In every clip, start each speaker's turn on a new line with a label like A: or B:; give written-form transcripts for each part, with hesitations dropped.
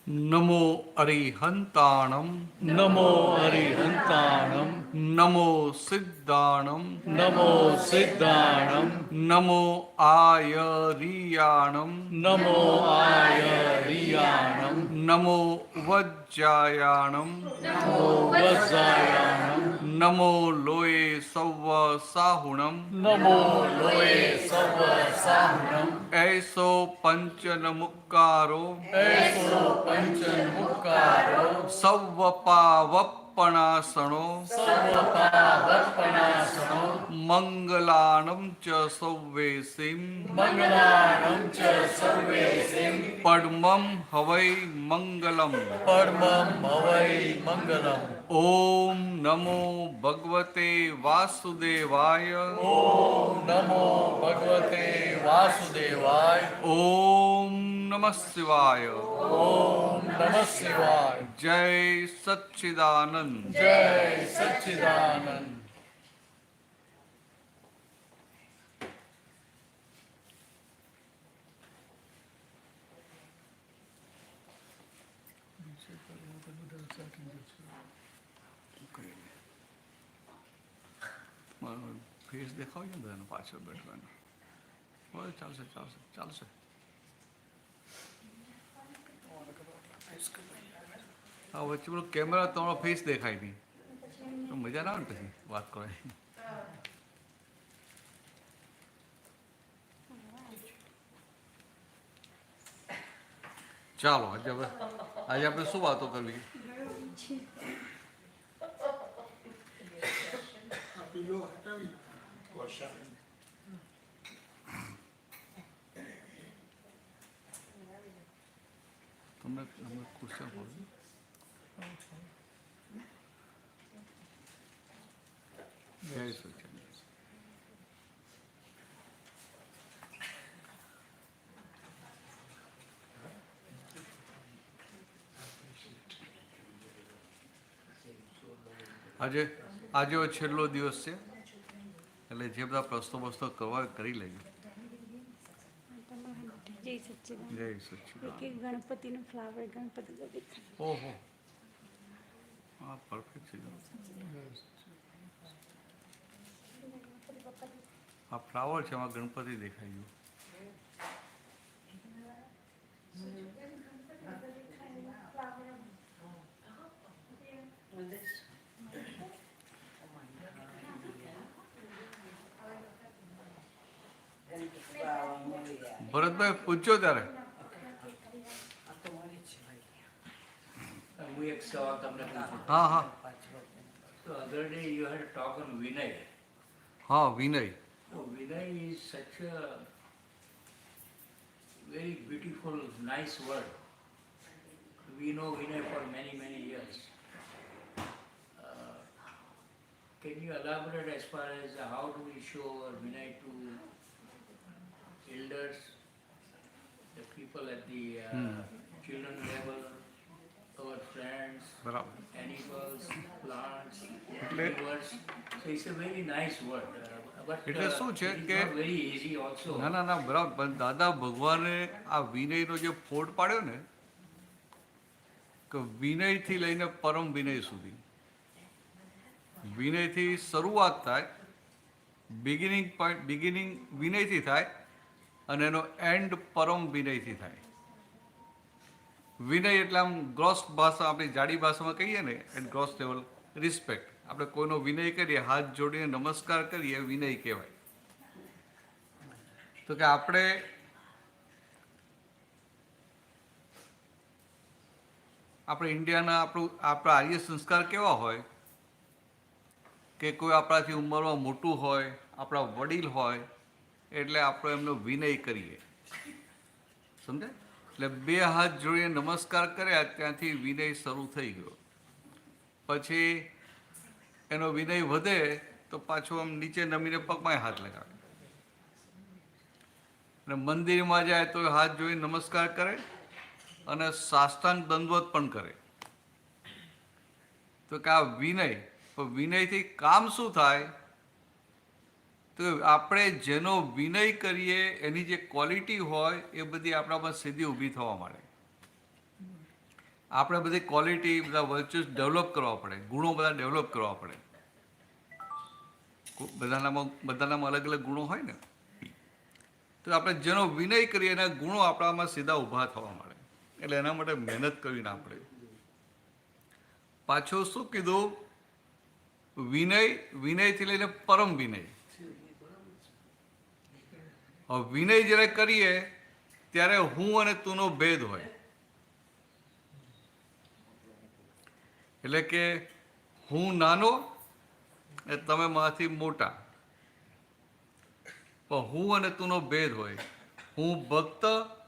A: નમો અરિહંતાણમ
B: નમો અરિહંતાણમ
A: નમો સિદ્ધાણમ
B: નમો સિદ્ધાણમ
A: નમો આયરિયાણમ
B: નમો આયરિયાણમ
A: નમો વજ્જાયાણમ
B: નમો વજ્જાયાણમ
A: નમો લોય સૌવ સાહુણમ
B: નમો લોય serve સાહુણમ
A: એસો પંચનમુક્કારો
B: એસો પંચમુક્કારો
A: સૌવપાવપણાસણો
B: સર્વપાવર્પણાસનો
A: મંગલાણમ ચ સૌવેસીમ
B: મંગલાણમ ચ સર્વેસિમ
A: પડમમ હવૈ મંગલમ
B: પરમં ભવૈ મંગલમ
A: ઓમ નમો ભગવતે વાસુદેવાય
B: ઓમ નમો ભગવતે વાસુદેવાય
A: ઓમ નમઃ શિવાય
B: ઓમ નમઃ શિવાય
A: જય સચ્ચિદાનંદ
B: જય સચ્ચિદાનંદ
A: ફેસ દેખાવજો ને બધાને પાછળ બેઠવાનું હોય ચાલશે ચાલશે ચાલશે હા વચ્ચે પેલો કેમેરા તમારો ફેસ દેખાય નહીં તો મજા ના આવે ને પછી વાત કરવાની ચાલો આજે આપણે શું વાતો કરવી તમને ક્વેશ્ચન બોલો જય સચિન આજે છેલ્લો દિવસ છે એટલે જે બધા પ્રશ્નો કરવા કરી લેજો
C: જય સચ્ચિદાનંદ.
A: જય સચિદાનંદ
C: એક એક ગણપતિનું ફ્લાવર ગણપતિ તો દેખાય.
A: ઓહો હા પરફેક્ટ છે આ ફ્લાવર છે એમાં ગણપતિ દેખાઈ ગયું ભરતભાઈ પૂછજો ત્યારે
D: હું એક સવાલ તમને પૂછું.
A: હા હા
D: So other day you had a talk on Vinay.
A: હા વિનય
D: So Vinay is such a very beautiful, nice word. We know Vinay for many, many years. Can you elaborate as far as how do we show our Vinay to elders, the people at the children level, our friends,
A: બરાબર
D: animals, plants,
A: એટલે-
D: rivers. So it's a very nice word. But
A: એટલે શું છે
D: it's
A: કે-
D: not very easy also.
A: ના બરાબર પણ દાદા ભગવાને આ વિનયનો જે ફોટ પાડ્યો ને કે વિનયથી લઈને પરમ વિનય સુધી વિનયથી શરૂઆત થાય બિગિનિંગ વિનયથી થાય અને એનો એન્ડ પરમ વિનયથી થાય વિનય એટલે આમ ગ્રોસ ભાષા આપણી જાડી ભાષામાં કહીએ ને એટ ગ્રોસ લેવલ રિસ્પેક્ટ આપણે કોઈનો વિનય કરીએ હાથ જોડીને નમસ્કાર કરીએ વિનય કહેવાય તો કે આપણે ઇન્ડિયાના આપણા આર્ય સંસ્કાર કેવા હોય કે કોઈ આપણાથી ઉંમરમાં મોટું હોય આપણા વડીલ હોય એટલે આપણે એમનો વિનય કરીએ સમજાય એટલે બે હાથ જોડીને નમસ્કાર કર્યા ત્યાંથી વિનય શરૂ થઈ ગયો પછી એનો વિનય વધે તો પાછો આમ નીચે નમીને પગમાં હાથ લગાવે અને મંદિરમાં જાય તો હાથ જોઈ નમસ્કાર કરે અને સાષ્ટાંગ દંડવત પણ કરે. તો કે આ વિનય, તો વિનયથી કામ શું થાય? તો આપણે જેનો વિનય કરીએ એની જે ક્વોલિટી હોય એ બધી આપણામાં સીધી ઊભી થવા માંડે. આપણે બધી ક્વોલિટી, બધા વર્ચ્યુઅસ ડેવલપ કરવા પડે, ગુણો બધા ડેવલપ કરવા પડે. બધાનામાં અલગ અલગ ગુણો હોય ને, તો આપણે જેનો વિનય કરીએ એના ગુણો આપણામાં સીધા ઊભા થવા માંડે. એટલે એના માટે મહેનત કરવી ના પડે. પાછું શું કીધું? વિનય, વિનયથી લઈને પરમ વિનય. હવે વિનય જ્યારે કરીએ ત્યારે હું અને તુંનો ભેદ હોય. એટલે કે હું નાનો એ તમે મારાથી મોટા, પણ હું અને તુંનો ભેદ હોય. હું ભક્ત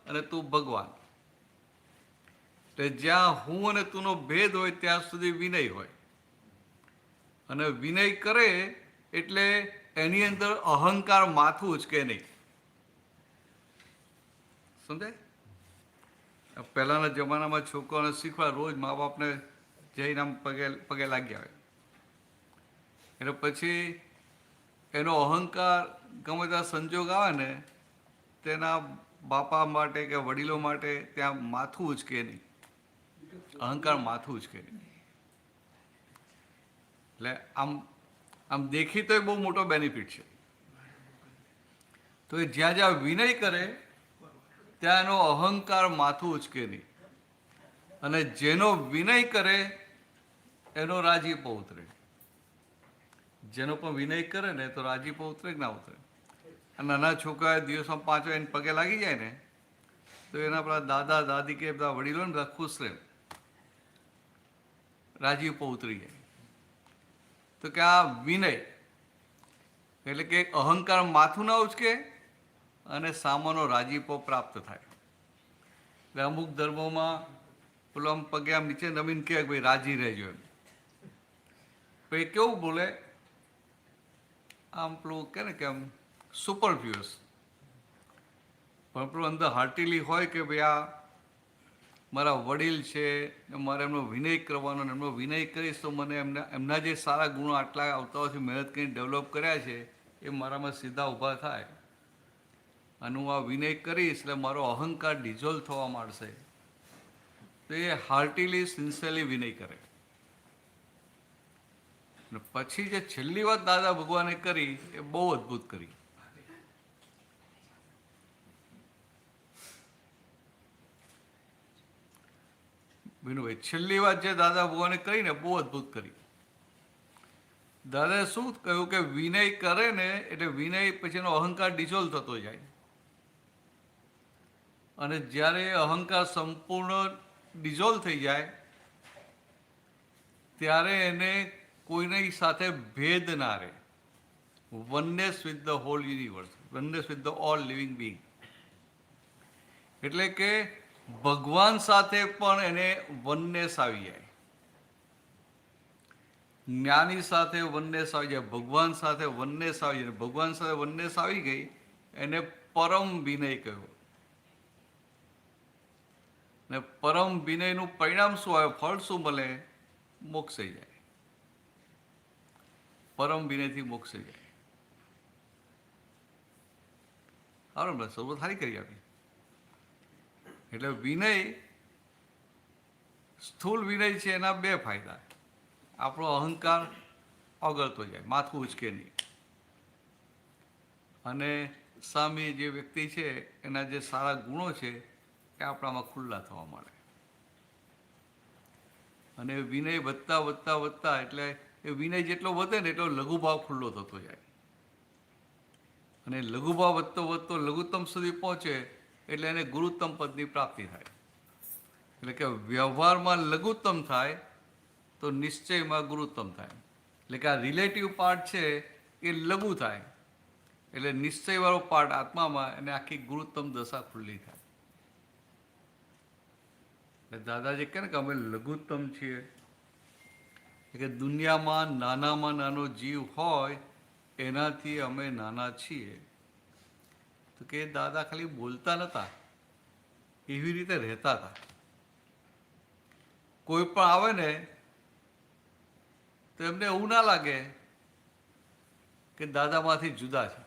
A: અને તું ભગવાન. એટલે જ્યાં હું અને તુંનો ભેદ હોય ત્યાં સુધી વિનય હોય. અને વિનય કરે એટલે એની અંદર અહંકાર માથું ઉચકે નહીં. સમજાય? પહેલાના જમાનામાં છોકરાઓને શીખવા રોજ મા બાપને જઈને આમ પગે લાગી આવે. એટલે પછી એનો અહંકાર ગમે ત્યાં સંજોગ આવે ને તેના બાપા માટે કે વડીલો માટે ત્યાં માથું ઉચકે નહીં. અહંકાર માથું ઉચકે નહીં. એટલે આમ દેખી તો એ બહુ મોટો બેનિફિટ છે. તો એ જ્યાં જ્યાં વિનય કરે ત્યાં એનો અહંકાર માથું ઉચકે નહીં. અને જેનો વિનય કરે એનો રાજીપો ઉતરે. જેનો પણ વિનય કરે ને તો રાજીપો ઉતરે કે ના ઉતરે? અને નાના છોકરા દિવસમાં 5 વાર એને પગે લાગી જાય ને તો એના પેલા દાદા દાદી કે બધા વડીલો ને બધા ખુશ રહે, રાજીપો ઉતરી જાય. તો કે આ વિનય એટલે કે અહંકાર માથું ના ઉચકે અને સામાનો રાજીપો પ્રાપ્ત થાય. એટલે અમુક ધર્મોમાં પેલો આમ પગે આમ નીચે નમીને કહે ભાઈ રાજી રહેજો એમ. પછી કેવું બોલે આમ પેલું કે ને કે આમ સુપરફ્યુઅસ, પણ પેલું અંદર હાર્ટીલી હોય કે ભાઈ આ મારા વડીલ છે, મારે એમનો વિનય કરવાનો, એમનો વિનય કરીશ તો મને એમના જે સારા ગુણો આટલા અવતારોથી મહેનત કરીને ડેવલપ કર્યા છે એ મારામાં સીધા ઊભા થાય. અને હું આ વિનય કરીશ એટલે મારો અહંકાર ડિઝોલ્વ થવા માંડશે. તો એ હાર્ટીલી સિન્સિયરલી વિનય કરે. અને પછી જે છેલ્લી વાત દાદા ભગવાને કરી એ બહુ અદ્ભુત કરી. વિનુભાઈ, છેલ્લી વાત જે દાદા ભગવાને કરી ને બહુ અદ્ભુત કરી. દાદાએ શું કહ્યું કે વિનય કરે ને એટલે વિનય પછી એનો અહંકાર ડિઝોલ્વ થતો જાય. અને જ્યારે અહંકાર સંપૂર્ણ ડિઝોલ્વ થઈ જાય ત્યારે એને કોઈની સાથે ભેદ ના રહે. Oneness with the whole universe, oneness with the all living being. એટલે કે ભગવાન સાથે પણ એને વનનેસ આવી જાય. જ્ઞાની સાથે વનનેસ આવી જાય, ભગવાન સાથે વનનેસ આવી જાય. ભગવાન સાથે વનનેસ આવી ગઈ એને પરમ વિનય કહ્યું. ને પરમ વિનયનું પરિણામ શું આવે? ફળ શું મળે? મોક્ષ થઈ જાય. પરમ વિનયથી મોક્ષ થઈ જાય. સારું ને, શરૂઆત સારી કરી આપી. એટલે વિનય, સ્થૂળ વિનય છે એના 2 ફાયદા. આપણો અહંકાર ઓગળતો જાય, માથું ઉચકે નહીં. અને સામે જે વ્યક્તિ છે એના જે સારા ગુણો છે એ આપણામાં ખુલ્લા થવા માંડે. અને વિનય વધતા વધતા વધતા એટલે એ વિનય જેટલો વધે ને એટલો લઘુભાવ ખુલ્લો થતો જાય. અને લઘુભાવ વધતો વધતો લઘુત્તમ સુધી પહોંચે એટલે એને ગુરુત્તમ પદની પ્રાપ્તિ થાય. એટલે કે વ્યવહારમાં લઘુત્તમ થાય તો નિશ્ચયમાં ગુરુત્તમ થાય. એટલે કે આ રિલેટિવ પાર્ટ છે એ લઘુ થાય એટલે નિશ્ચયવાળો પાર્ટ આત્મામાં એને આખી ગુરુત્તમ દશા ખુલ્લી થાય. એટલે દાદાજી કહે ને કે અમે લઘુત્તમ છીએ. કે દુનિયામાં નાનામાં નાનો જીવ હોય એનાથી અમે નાના છીએ. તો કે દાદા ખાલી બોલતા નહોતા, એવી રીતે રહેતા હતા. કોઈ પણ આવે ને તો એમને એવું ના લાગે કે દાદામાંથી જુદા છે.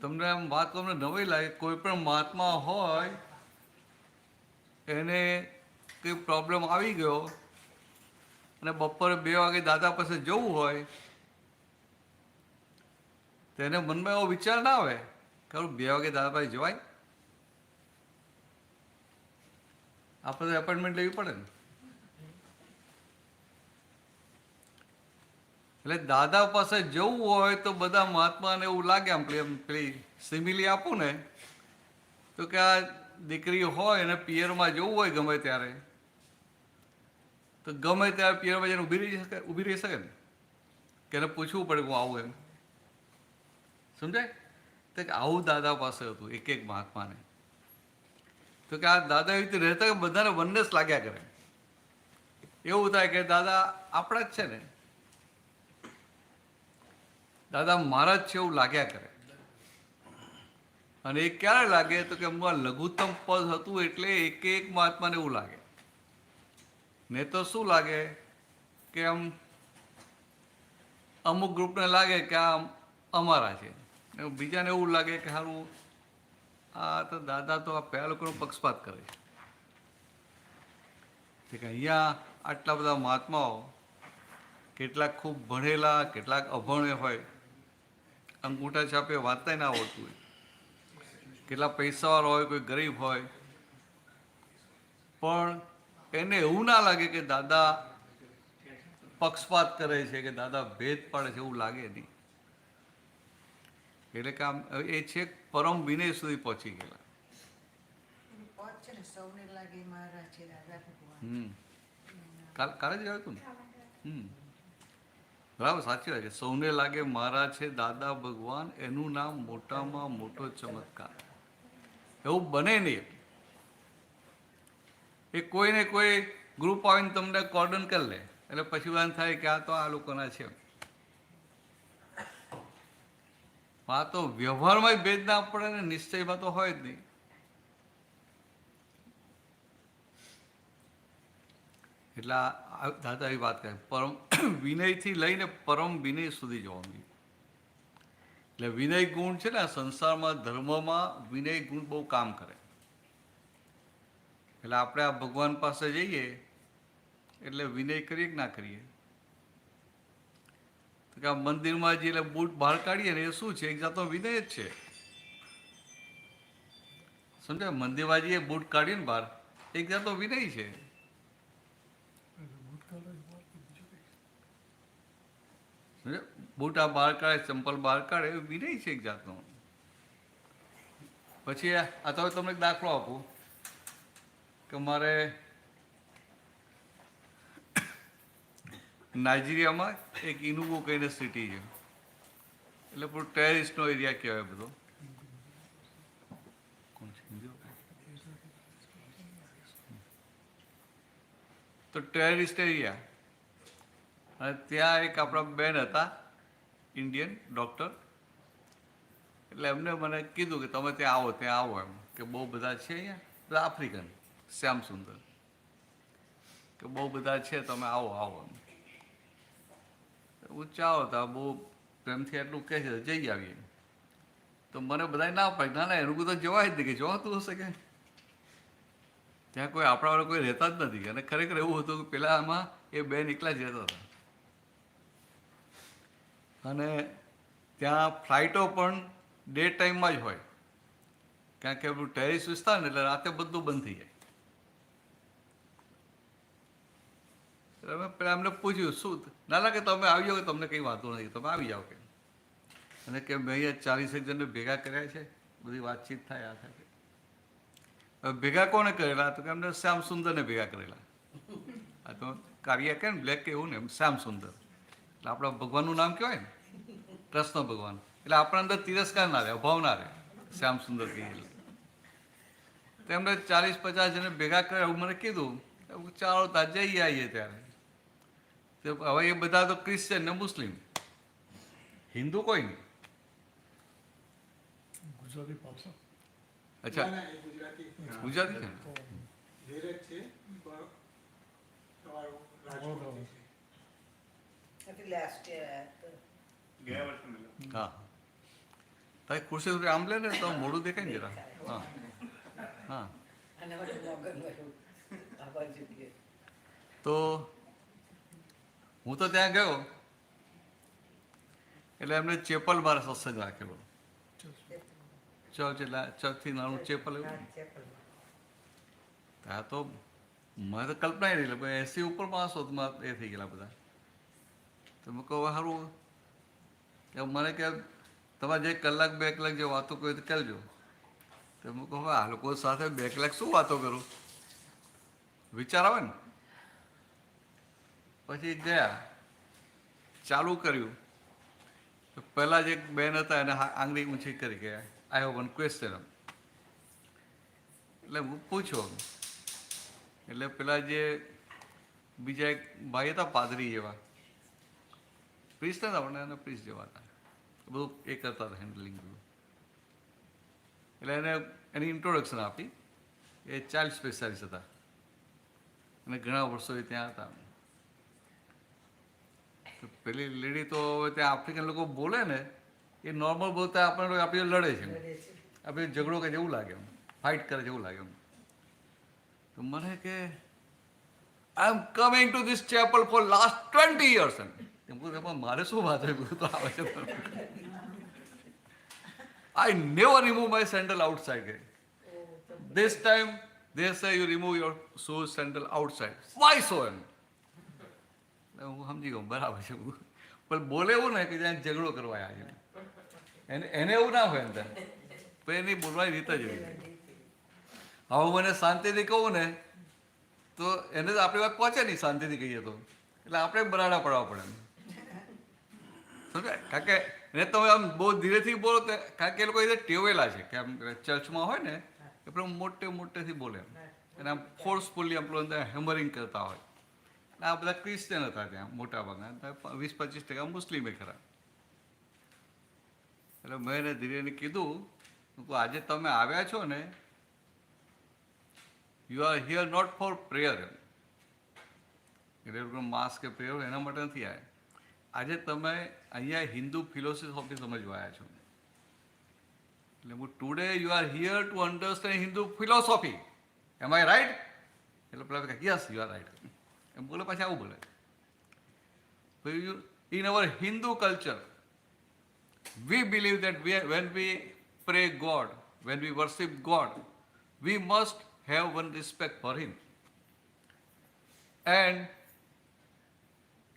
A: તમને આમ વાત તમને નવી લાગે, કોઈ પણ મહાત્મા હોય એને કંઈ પ્રોબ્લેમ આવી ગયો અને બપોરે 2 વાગે દાદા પાસે જવું હોય તો એને મનમાં એવો વિચાર ના આવે કે 2 વાગે દાદા પાસે જવાય. આપણે એપોઇન્ટમેન્ટ લેવી પડે ને. એટલે દાદા પાસે જવું હોય તો બધા મહાત્માને એવું લાગે, આમ પેલી સિમિલી આપું ને તો કે આ દીકરી હોય અને પિયરમાં જવું હોય ગમે ત્યારે તો ગમે ત્યારે પિયરમાં જઈને ઊભી રહી શકે ને, કે એને પૂછવું પડે હું આવું એમ. સમજાય? તો કે આવું દાદા પાસે હતું એક એક મહાત્માને. તો કે આ દાદા એવી રીતે રહેતા કે બધાને વનનેસ લાગ્યા કરે. એવું થાય કે દાદા આપણા જ છે ને, દાદા મારા જ છે એવું લાગ્યા કરે. અને એ ક્યારે લાગે તો કે એમનું આ લઘુત્તમ પદ હતું એટલે એક એક મહાત્માને એવું લાગે. ને તો શું લાગે કે આમ અમુક ગ્રુપને લાગે કે આ અમારા છે, બીજાને એવું લાગે કે સારું આ તો દાદા તો આ પહેલા લોકોનો પક્ષપાત કરે છે. કે અહીંયા આટલા બધા મહાત્માઓ, કેટલાક ખૂબ ભણેલા, કેટલાક અભણે હોય, અંગૂઠા છાપે વાંચતા ના આવડતું હોય, કેટલા પૈસાવાળા હોય, કોઈ ગરીબ હોય, પણ એને એવું ના લાગે કે દાદા પક્ષપાત કરે છે કે દાદા ભેદ પાડે છે, એવું લાગે નહીં. એટલે કે આમ એ છે પરમ વિનય સુધી પહોંચી ગયેલા. કાલે જ આવ્યું હતું ને. બરાબર, સાચી વાત છે. સૌને લાગે મારા છે દાદા ભગવાન, એનું નામ મોટામાં મોટો ચમત્કાર. એવું બને નહીં. એ કોઈને કોઈ ગ્રુપ આવીને તમને કોર્ડન કરી લે એટલે પછી વાત થાય કે આ તો આ લોકોના છે. આ તો વ્યવહારમાં ભેદ ના પડે ને નિશ્ચયમાં તો હોય જ નહીં. એટલે દાદા એવી વાત કરે, પરમ વિનયથી લઈને પરમ વિનય સુધી જવાનું. એટલે વિનય ગુણ છે ને, સંસારમાં ધર્મમાં વિનય ગુણ બહુ કામ કરે. એટલે આપણે આ ભગવાન પાસે જઈએ એટલે વિનય કરીએ કે ના કરીએ? તો કે આ મંદિરમાં જઈએ એટલે બૂટ બહાર કાઢીએ ને એ શું છે? એક જાતનો વિનય જ છે. સમજાય? મંદિરમાં જઈએ બૂટ કાઢીએ ને બહાર, એક જાતનો વિનય છે. બૂટ આ બહાર કાઢે, ચંપલ બહાર કાઢે, એ વિનય છે એક જાતનો. પછી આ તો તમને એક દાખલો આપું કે મારે નાઇજીરિયામાં એક ઇનુગુ કહીને સિટી છે, એટલે પૂરો ટેરિસ્ટનો એરિયા કહેવાય બધો. તો ટેરિસ્ટ એરિયા, અને ત્યાં એક આપણા બેન હતા ઇન્ડિયન ડૉક્ટર. એટલે એમને મને કીધું કે તમે ત્યાં આવો એમ, કે બહુ બધા છે અહીંયા બધા આફ્રિકન, શ્યામ સુંદર, કે બહુ બધા છે, તમે આવો એમ. હું ચાલો તો બહુ પ્રેમથી એટલું કહે છે જઈ આવીએ. તો મને બધા ના પાડી, ના એનું બધું જવાય જ નહીં, કે જવાતું હશે કે ત્યાં કોઈ આપણા વાળા કોઈ રહેતા જ નથી. અને ખરેખર એવું હતું કે પેલા આમાં એ બેન એકલા જ રહેતા હતા. અને ત્યાં ફ્લાઇટો પણ ડે ટાઈમમાં જ હોય, કારણ કે આપણું ટેરિસ વિસ્તાર ને એટલે રાતે બધું બંધ થઈ જાય. અમે પેલા એમને પૂછ્યું શું ના લાગે તમે આવી જાઓ, કે તમને કંઈ વાંધો નથી, તમે આવી જાઓ કે. અને કે મેં અહીંયા 40 જણને ભેગા કર્યા છે, બધી વાતચીત થાય આ થાય. હવે ભેગા કોને કરેલા? તો કે એમને શ્યામ સુંદરને ભેગા કરેલા. આ તો કાર્ય કે ને બ્લેક કે એવું ને, એમ શ્યામ સુંદર એટલે આપણા ભગવાનનું નામ કહેવાય ને, કૃષ્ણ ભગવાન. એટલે આપણા અંદર તિરસ્કાર ના રહે, અભાવ ના રહે, શ્યામ સુંદર કહીએ. તો એમને 40-50 જણને ભેગા કર્યા, એવું મને કીધું. ચાલો ત્યાં જઈ આવીએ ત્યારે. હવે એ બધા તો ક્રિશ્ચિયન ને મુસ્લિમ, હિન્દુ કોઈ નહીં.
B: ગુજરાતી ભાષા
A: અચ્છા
E: ના, એ ગુજરાતી
A: ગુજરાતી છે ને?
E: ધીરજ છે પણ તમારું રાજકોટથી છે.
F: अभी लास्ट ईयर
A: હા તારી ખુરશી થોડી આમ લે ને તો મોઢું દેખાય ને જરા. હા હા
F: અને બધું મોગન ગયું આ બાજુ ગયું.
A: તો હું તો ત્યાં ગયો એટલે એમને ચેપલ મારે સત્સંગ રાખેલો. ચર્ચ એટલે ચર્ચથી નાનું ચેપલ એવું. ત્યાં તો મને તો કલ્પના નહીં એટલે 80 ઉપર માણસો એ થઈ ગયેલા બધા. તો મેં કહું સારું મને કે તમારે જે કલાક 2 કલાક જે વાતો કરી તો કરજો. તો મેં કહું હવે આ લોકો સાથે 2 કલાક શું વાતો કરું, વિચાર આવે ને. પછી ગયા ચાલુ કર્યું તો પહેલાં જ એક બેન હતા એને આંગળી ઊંચી કરી ગયા આઈ હેવ વન ક્વેશ્ચન. એટલે હું પૂછ્યો એટલે પેલા જે બીજા એક ભાઈ હતા પાદરી જેવા, પ્રીસ્ટ હતા પણ એને પ્રીસ્ટ જેવા હતા, બધું એ કરતા હતા હેન્ડલિંગ બધું. એટલે એને એની ઇન્ટ્રોડક્શન આપી. એ ચાઇલ્ડ સ્પેશિયાલિસ્ટ હતા અને ઘણા વર્ષો એ ત્યાં હતા. તો પેલી લેડી તો ત્યાં આફ્રિકન લોકો બોલે ને એ નોર્મલ બોલતા આપણે આપણે લડે છે, આપણે ઝઘડો કે જેવું લાગે એમ, ફાઇટ કરે જેવું લાગે એમ. તો મને કે I am coming to this chapel for last 20 years. એમ કહું મારે શું વાત હોય બધું તો આવે છે. I never remove my sandal outside. This time they say you remove your shoes sandal outside. Why so? હું સમજી ગયો બરાબર છે. પણ બોલે એવું ને કે જ્યાં ઝઘડો કરવા આવ્યા છે એને એવું ના હોય અંદર, તો એની બોલવાની રીત જ એવી. હવે મને શાંતિથી કહું ને તો એને તો આપણી વાત પહોંચે નહીં શાંતિથી કહીએ તો, એટલે આપણે બરાડા પડવા પડે. સમજાય? કારણ કે એને તમે આમ બહુ ધીરેથી બોલો તો કારણ કે એ લોકો એ ટેવેલા છે કે આમ ચર્ચમાં હોય ને એ પેલું મોટેથી બોલે અને આમ ફોર્સફુલી આપણું અંદર હેમરિંગ કરતા હોય. આ બધા ક્રિશ્ચિયન હતા ત્યાં મોટા ભાગના, 20-25% મુસ્લિમે ખરા. એટલે મેં એને ધીરે કીધું આજે તમે આવ્યા છો ને you are here not for prayer. એટલે માસ કે પ્રેયર એના માટે નથી આવ્યા. આજે તમે અહીંયા હિન્દુ ફિલોસોફી સમજવા આવ્યા છો. એટલે હું today you are here to understand Hindu philosophy. Am I right? એટલે પેલા યસ યુ આર રાઈટ એમ બોલે. પાછા આવું બોલે. In our Hindu culture we believe that when we pray God, when we worship God, we must have one respect for Him. And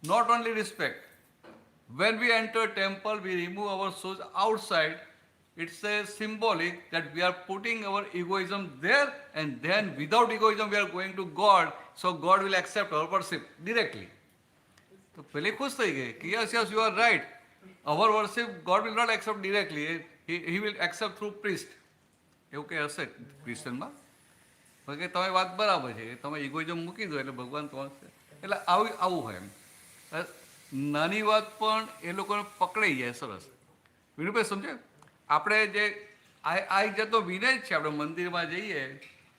A: not only respect, when we enter temple, we remove our shoes outside. It's a symbolic that we are putting our egoism there, and then without egoism we are going to God, so God will accept our worship directly. તો પેલી ખુશ થઈ ગઈ કે yes yes you are right. Our worship God will not accept directly, he will accept through priest. એવું કંઈ હશે ક્રિશ્ચનમાં. કે તમે વાત બરાબર છે, તમે ઇગોઇઝમ મૂકી દો એટલે ભગવાન તમારે. એટલે આવું હોય એમ. નાની વાત પણ એ લોકોને પકડાઈ જાય સરસ. વિનુભાઈ સમજે? આપણે જે આ જતો વિનય જ છે. આપણે મંદિરમાં જઈએ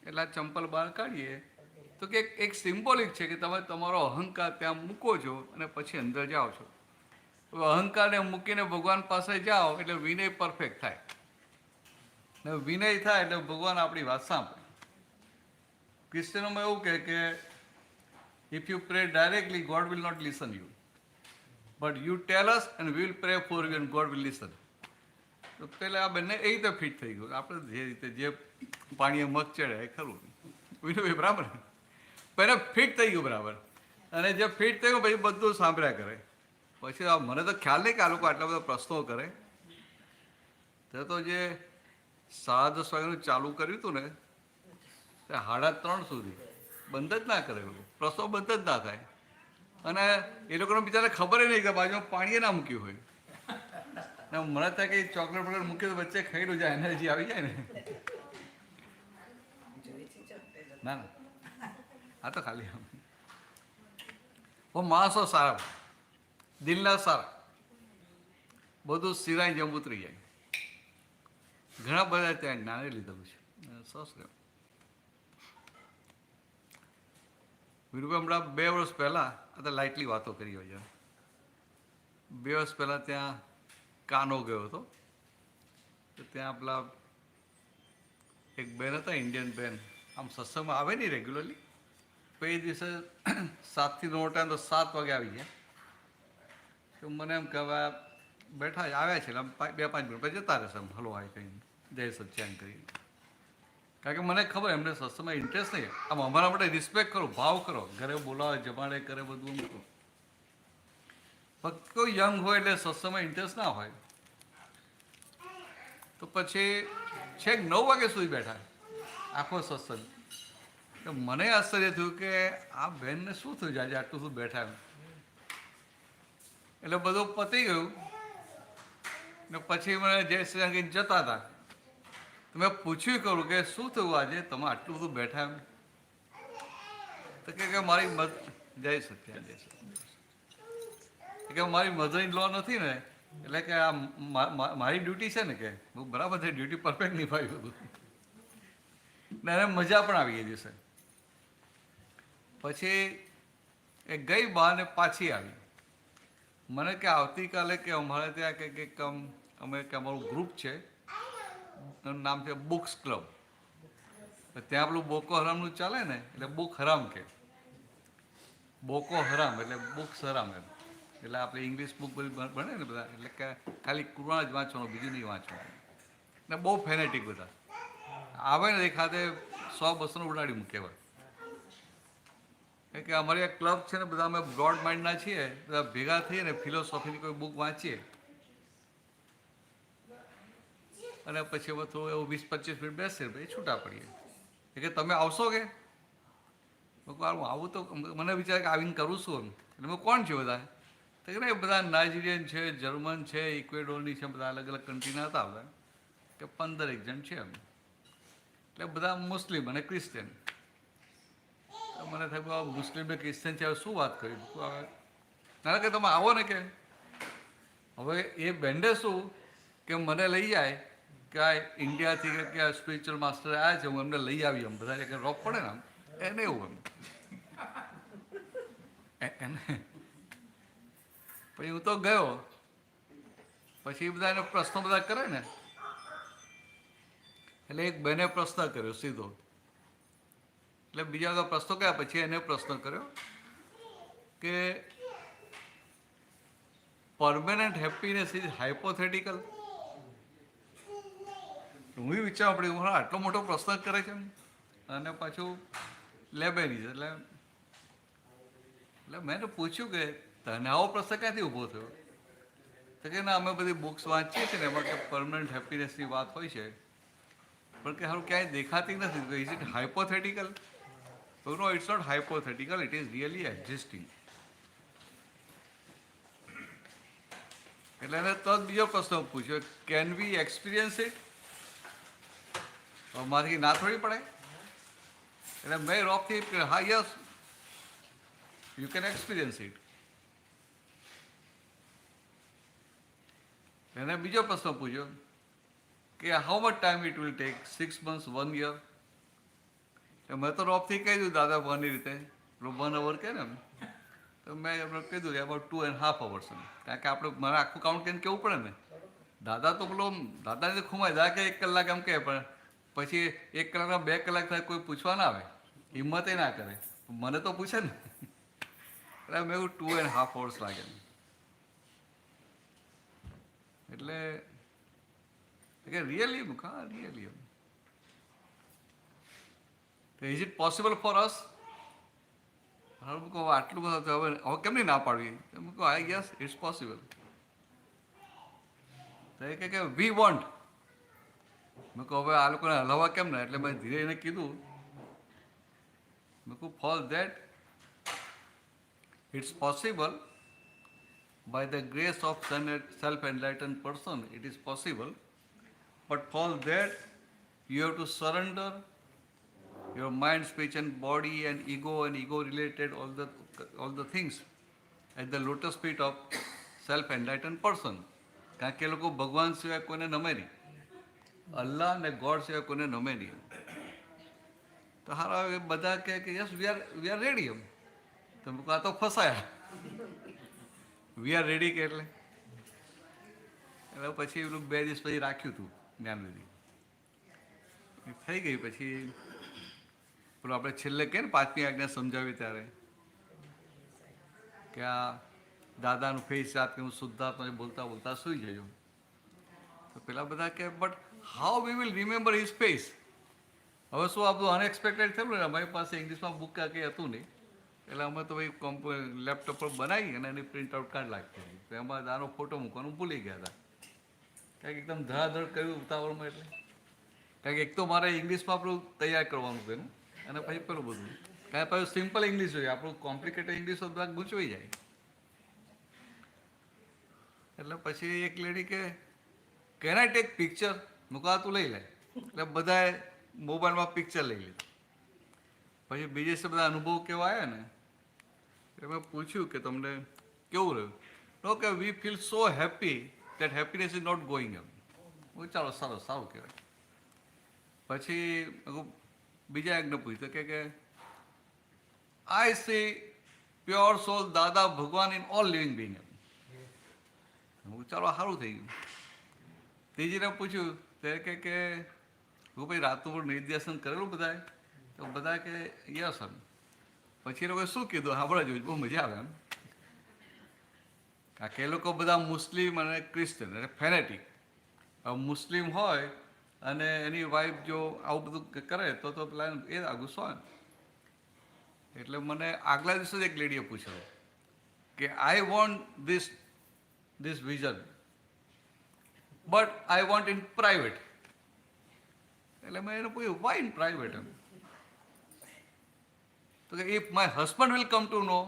A: એટલે આ ચંપલ બહાર કાઢીએ તો કે એક સિમ્બોલિક છે કે તમે તમારો અહંકાર ત્યાં મૂકો છો અને પછી અંદર જાઓ છો. અહંકારને મૂકીને ભગવાન પાસે જાઓ એટલે વિનય પરફેક્ટ થાય. ને વિનય થાય એટલે ભગવાન આપણી વાત સાંભળે. ક્રિશ્ચનોમાં એવું કહે કે if you pray directly God will not listen you, but you tell us and we will pray for you and God will listen. તો પહેલાં આ બંને એ રીતે ફિટ થઈ ગયું. આપણે જે રીતે જે પાણીએ મગ ચડે એ ખરું વિનુભાઈ બરાબર. પહેલાં ફિટ થઈ ગયું બરાબર. અને જે ફિટ થઈ ગયું પછી બધું સાંભળ્યા કરે. પછી મને તો ખ્યાલ નહીં કે આ લોકો આટલા બધા પ્રશ્નો કરે. તો જે 10:30 વાગ્યાનું ચાલુ કર્યું હતું ને તે 3:30 સુધી બંધ જ ના કરે. પ્રશ્નો બંધ જ ના થાય. અને એ લોકોને બિચારાને ખબર નહીં કે બાજુમાં પાણીએ ના મૂક્યું હોય. મને થાય કે ચોકલેટ વગર મૂકી તો વચ્ચે ખાઈ લો જાય, એનર્જી આવી જાય ને. ના ના આ તો ખાલી માણસો સારા, દિલના સારા. બધું સિરાઈ જેમ ઉતરી જાય. ઘણા બધા ત્યાં જ્ઞાને લીધેલું છે. સરસ રહ્યું. વીરુભાઈ હમણાં 2 વર્ષ પહેલાં આ તો લાઇટલી વાતો કરી હોય છે. 2 વર્ષ પહેલાં ત્યાં કાનો ગયો હતો. તો ત્યાં પેલા એક બેન હતા, ઇન્ડિયન બેન, આમ સત્સંગમાં આવે નહીં રેગ્યુલરલી. તો એ દિવસે 7 થી 9 ટાઈમ તો 7 વાગે આવી ગયા. તો મને એમ કે હવે બેઠા આવ્યા છે, 2-5 મિનિટ પછી જતા રહેશે, હલો હાય કહીને જય સચ્ચાન કરીને. કારણ કે મને ખબર એમને સત્સંગમાં ઇન્ટરેસ્ટ નહીં. આમ અમારા માટે રિસ્પેક્ટ કરો, ભાવ કરો, ઘરે બોલાવે, જમાડે કરે, બધું એમ કરો. ફક્ત કોઈ યંગ હોય એટલે સત્સંગમાં ઇન્ટરેસ્ટ ના હોય તો પછી છેક 9 વાગે સુધી બેઠા આખો સત્સંગ. તો મને આશ્ચર્ય થયું કે આ બહેનને શું થયું આજે આટલું શું બેઠા એમ. એટલે બધું પતી ગયું ને પછી મને જય શ્રી રામ કહીને જતા હતા. તો મેં પૂછ્યું કરું કે શું થયું આજે તમે આટલું બધું બેઠા એમ. તો કે મારી જય સત્યા જય સત્યા કે મારી મધર ઇન લો નથી ને, એટલે કે આ મારી ડ્યુટી છે ને, કે હું બરાબર છે, ડ્યુટી પરફેક્ટ નિભાવ્યું હતું ને એને મજા પણ આવી એ દિવસે. પછી એ ગઈ બહાર ને પાછી આવી. મને કે આવતીકાલે કે અમારે ત્યાં કે અમે કે અમારું ગ્રુપ છે, એનું નામ છે બુક્સ ક્લબ. ત્યાં પેલું બોકો હરામનું ચાલે ને, એટલે બુક હરામ કે બોકો હરામ એટલે બુક્સ હરામ એમ. એટલે આપણે ઇંગ્લિશ બુક બધી ભણે ને બધા, એટલે કે ખાલી કુરાન જ વાંચવાનું, બીજું નહીં વાંચવાનું. ને બહુ ફેનેટિક બધા આવે ને દેખાતે 100-200 ઉડાડી મૂકે. કે અમારી એક ક્લબ છે ને, બધા અમે બ્રોડ માઇન્ડના છીએ, બધા ભેગા થઈએ ને ફિલોસોફીની કોઈ બુક વાંચીએ અને પછી હવે થોડું એવું 20-25 મિનિટ બેસીએ, પછી છૂટા પડીએ. કે તમે આવશો કે? હું આવું તો મને વિચાર કે આવીને કરું છું. એટલે મેં કોણ છે બધા? તો કે નહીં, બધા નાઇજીરિયન છે, જર્મન છે, ઇક્વેડોરની છે, બધા અલગ અલગ કન્ટ્રીના હતા બધા, કે 15 જણ છે એમ. એટલે બધા મુસ્લિમ અને ક્રિશ્ચિયન. મને થાય મુસ્લિમ ને ક્રિશ્ચિયન છે, શું વાત કરી. ના કે તમે આવો ને, કે હવે એ બેન્ડે શું કે મને લઈ જાય કે આ ઇન્ડિયાથી કે સ્પિરિચ્યુઅલ માસ્ટર આવ્યા છે, હું એમને લઈ આવી. એમ બધા કે રોપ પડે ને આમ એને એવું એમ એને. પછી હું તો ગયો. પછી બધા એને પ્રશ્નો બધા કરે ને, એટલે એક બેને પ્રશ્ન કર્યો સીધો. એટલે બીજા બધા પ્રશ્નો કર્યા પછી એને પ્રશ્ન કર્યો કે પરમેનન્ટ હેપીનેસ ઇઝ હાઇપોથેટિકલ. હું વિચારવા પડ્યું આટલો મોટો પ્રશ્ન કરે છે. અને પાછું લેબેનીઝ એટલે મેં એને પૂછ્યું કે તને આવો પ્રશ્ન ક્યાંથી ઊભો થયો? તો કે ના, અમે બધી બુક્સ વાંચીએ છીએ ને, એમાં કે પરમનન્ટ હેપીનેસની વાત હોય છે, પણ કે સારું ક્યાંય દેખાતી નથી. Is it hypothetical? No, it's not hypothetical, it is really existing. એટલે એને તો બીજો પ્રશ્ન પૂછ્યો, કેન વી એક્સપિરિયન્સ ઇટ? મારી ના થોડી પડે. એટલે મેં રોકથી હા, yes you can experience it. એને બીજો પ્રશ્ન પૂછ્યો કે how much time it will take? 6 months, 1 year? મેં તો રોપથી કહી દીધું દાદા ભગવાનની રીતે 1 hour કે ને. તો મેં એમને કીધું અબાઉટ 2.5 hours. કારણ કે આપણે મારે આખું કાઉન્ટ કરીને કેવું પડે ને. દાદા તો પેલો દાદાને ખુમાય દાદા કે 1 કલાક એમ કહે, પણ પછી 1 કલાકના 2 કલાક થાય કોઈ પૂછવા ના આવે, હિંમત ના કરે. મને તો પૂછે ને. એટલે મેં એવું 2.5 hours લાગે. એટલે કે રિયલી હા really is it possible for us? આટલું બધું હવે કેમ નહીં ના પાડવી? I guess it's possible. તો એ કે વી વોન્ટ. મેં કહું હવે આ લોકોને હલાવવા કેમ ને? એટલે મેં ધીરે એને કીધું, મેં કહું for that it's possible by the grace of self-enlightened person, it is possible. But for that, you have to surrender your mind, speech, and body, and ego-related all the things at the lotus feet of self-enlightened person. કારણ કે એ લોકો ભગવાન સિવાય કોઈને નમે નહીં, અલ્લાહ ને God સિવાય કોઈને નમે નહીં. તો હારા એ બધા કહે કે યસ વી આર રેડી. એમ તો મેં કહ્યું, આ તો ફસાયા. વી આર રેડી કે એટલે પછી પેલું 2 દિવસ પછી રાખ્યું હતું જ્ઞાનવિધિ થઈ ગઈ. પછી પેલું આપણે છેલ્લે કે ને 5મી આજ્ઞા સમજાવી ત્યારે કે આ દાદાનું ફેસ યાદ કે હું શુદ્ધાત્મા બોલતા બોલતા સૂઈ જજો. તો પેલા બધા કે but how we will remember his face. હવે શું આ બધું અનએક્સપેક્ટેડ થયેલું ને, અમારી પાસે ઇંગ્લિશમાં બુક કંઈ હતું નહીં, એટલે અમે તો ભાઈ લેપટોપ પર બનાવી અને એની પ્રિન્ટ આઉટ કાર્ડ લાગતી હતી. તો એમાં આનો ફોટો મૂકવાનું ભૂલી ગયા હતા. કંઈક એકદમ ધડાધડ કર્યું ઉતાવળમાં. એટલે કારણ કે એક તો મારે ઇંગ્લિશમાં આપણું તૈયાર કરવાનું પેલું, અને પછી પેલું બધું કાંઈ પછી સિમ્પલ ઇંગ્લિશ જોઈએ, આપણું કોમ્પ્લિકેટેડ ઇંગ્લિશ તો બધા ગૂંચવાઈ જાય. એટલે પછી એક લેડી કે કેન આઈ ટેક પિક્ચર? મૂકા તું લઈ લે. એટલે બધાએ મોબાઈલમાં પિક્ચર લઈ લીધું. પછી બીજે છે બધા અનુભવ કેવા આવ્યા ને, એટલે મેં પૂછ્યું કે તમને કેવું રહ્યું? તો કે we feel so happy that happiness is not going એમ. ચાલો સારું કહેવાય. પછી બીજા એકને પૂછ્યું કે I C pure soul Dada Bhagwan in all living Bing એમ. ચાલો સારું થઈ ગયું. ત્રીજીને પૂછ્યું ત્યારે કે હું ભાઈ રાતનું પણ નિર્દેશન કરેલું બધાએ? તો બધા કે યસ એમ. પછી એ લોકોએ શું કીધું સાંભળવા જોયું, બહુ મજા આવે એમ. કારણ કે એ લોકો બધા મુસ્લિમ અને ક્રિશ્ચન અને ફેનેટિક. મુસ્લિમ હોય અને એની વાઈફ જો આવું બધું કરે તો પેલા એ ગુસ્સો આવે. એટલે મને આગલા દિવસે જ એક લેડીએ પૂછ્યું કે I want this vision but I want in private. એટલે મેં એને પૂછ્યું વાય ઇન પ્રાઇવેટ એમ. તો કે if my husband will come to know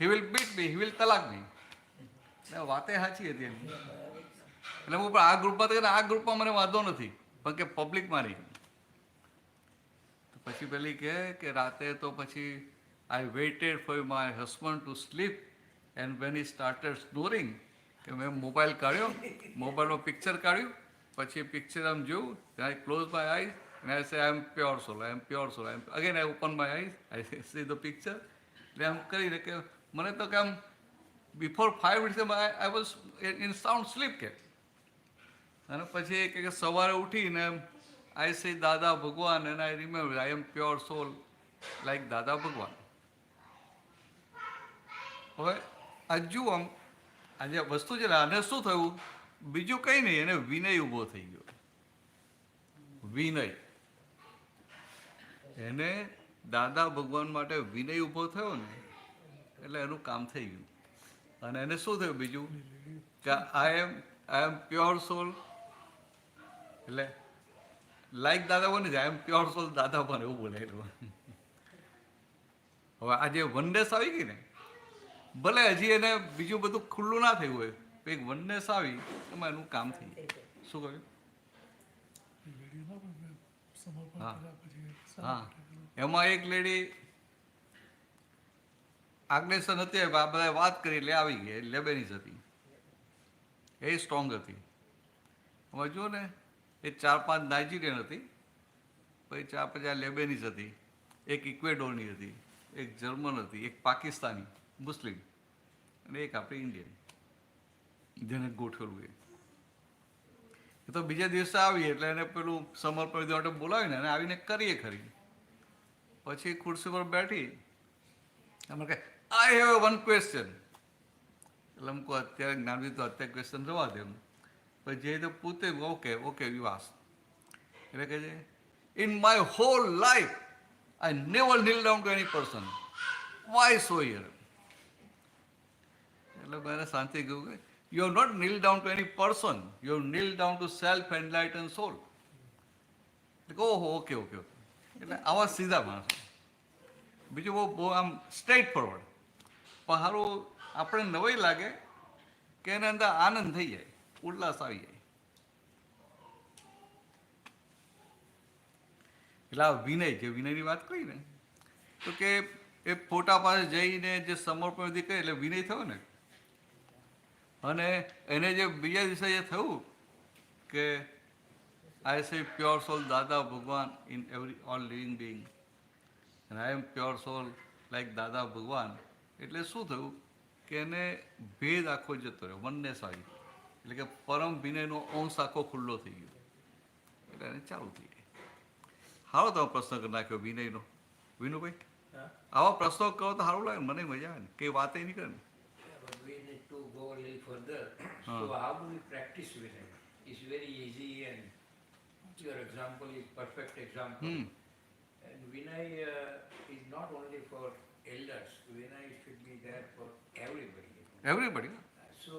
A: he will beat me, he will તલાક મી. એટલે વાતે સાચી હતી એમ. એટલે હું પણ આ ગ્રુપમાં મને વાંધો નથી, પણ કે પબ્લિકમાં નહીં. તો પછી પેલી કે રાતે તો પછી I waited for my husband to sleep and when he started snoring કે મેં મોબાઈલ કાઢ્યો, મોબાઈલમાં પિક્ચર કાઢ્યું, પછી પિક્ચર આમ જોયું, I close my eyes and I say I am pure soul, I am pure soul. Again I open my eyes, I see the picture. એટલે આમ કરીને કે મને તો કે આમ before 5 minutes I was in sound sleep કે. અને પછી કે સવારે ઉઠીને I see દાદા ભગવાન and I remember I am pure soul like દાદા ભગવાન. હવે હજુ આમ આજે વસ્તુ છે ને, આને શું થયું બીજું કંઈ નહીં, એને વિનય ઊભો થઈ ગયો. વિનય એને દાદા ભગવાન માટે વિનય ઊભો થયો ને એટલે એનું કામ થઈ ગયું. અને એને શું થયું બીજું કે આઈ એમ પ્યોર સોલ એટલે લાઈક દાદા બની જાય, આઈ એમ પ્યોર સોલ દાદા પણ એવું બોલાયેલું. હવે આજે વનનેસ આવી ગઈ ને, ભલે હજી એને બીજું બધું ખુલ્લું ના થયું હોય, એક વનનેસ આવી એમાં એનું કામ થઈ ગયું. શું કહ્યું? હા, એમાં એક લેડી આગ્નેશન હતી, આ બધા વાત કરી એટલે આવી ગઈ. લેબેનીઝ હતી, એ સ્ટ્રોંગ હતી. હવે જુઓ ને, એ 4-5 નાઇજીરિયન હતી, પછી 4-5 લેબેનીઝ હતી, એક ઇક્વેડોરની હતી, એક જર્મન હતી, એક પાકિસ્તાની મુસ્લિમ અને એક આપણી ઇન્ડિયન, જેને ગોઠવેલું. એ તો બીજા દિવસે આવી એટલે એને પેલું સમર્પણ વિધિ માટે બોલાવીને એને આવીને કરીએ ખરી. પછી ખુરશી પર બેઠી, એમ કે આઈ હેવ વન ક્વેશ્ચન. એટલે એમ કહું અત્યારે જ્ઞાનવિધિ તો અત્યારે ક્વેશ્ચન જવા દે. પછી જે તો પૂછે ઓકે યુ આસ્ક. એટલે કહે છે in my whole life I never kneel down to any person, why so here. એટલે મેં શાંતિ કહ્યું કે you have not kneel down to any person, you have kneel down to self-enlightened soul. ઓહો okay. એટલે આવા સીધા માણસો, બીજું બહુ આમ સ્ટ્રેટ ફોરવર્ડ. પણ સારું આપણે નવાઈ લાગે કે એના અંદર આનંદ થઈ જાય, ઉલ્લાસ આવી જાય. એટલે આ વિનય, જે વિનયની વાત કરી ને, તો કે એ ફોટા પાસે જઈને જે સમર્પણ વિધિ કરી એટલે વિનય થયો ને. અને એને જે બીજા દિવસે જે થયું કે I C pure soul Dada Bhagwan in every all living being and I am pure soul like Dada Bhagwan, એટલે શું થયું કે એને ભેદ આખો જતો રહ્યો, વનનેસ આવી, એટલે કે પરમ વિનયનો અંશ આખો ખુલ્લો થઈ ગયો, એટલે એને ચાલુ થઈ ગઈ. સારો તમે પ્રશ્ન કરી નાખ્યો વિનયનો. વિનુભાઈ, આવા પ્રશ્નો કરો તો સારું લાગે, મને મજા આવે ને, કઈ વાત નહીં કરે ને.
D: Yeah, but we need to go a little further.
A: Huh.
D: So how do we practice Vinay? It's very easy, and your example is perfect example. And Vinay is not only for elders. Vinay should be there for everybody.
A: Everybody.
D: So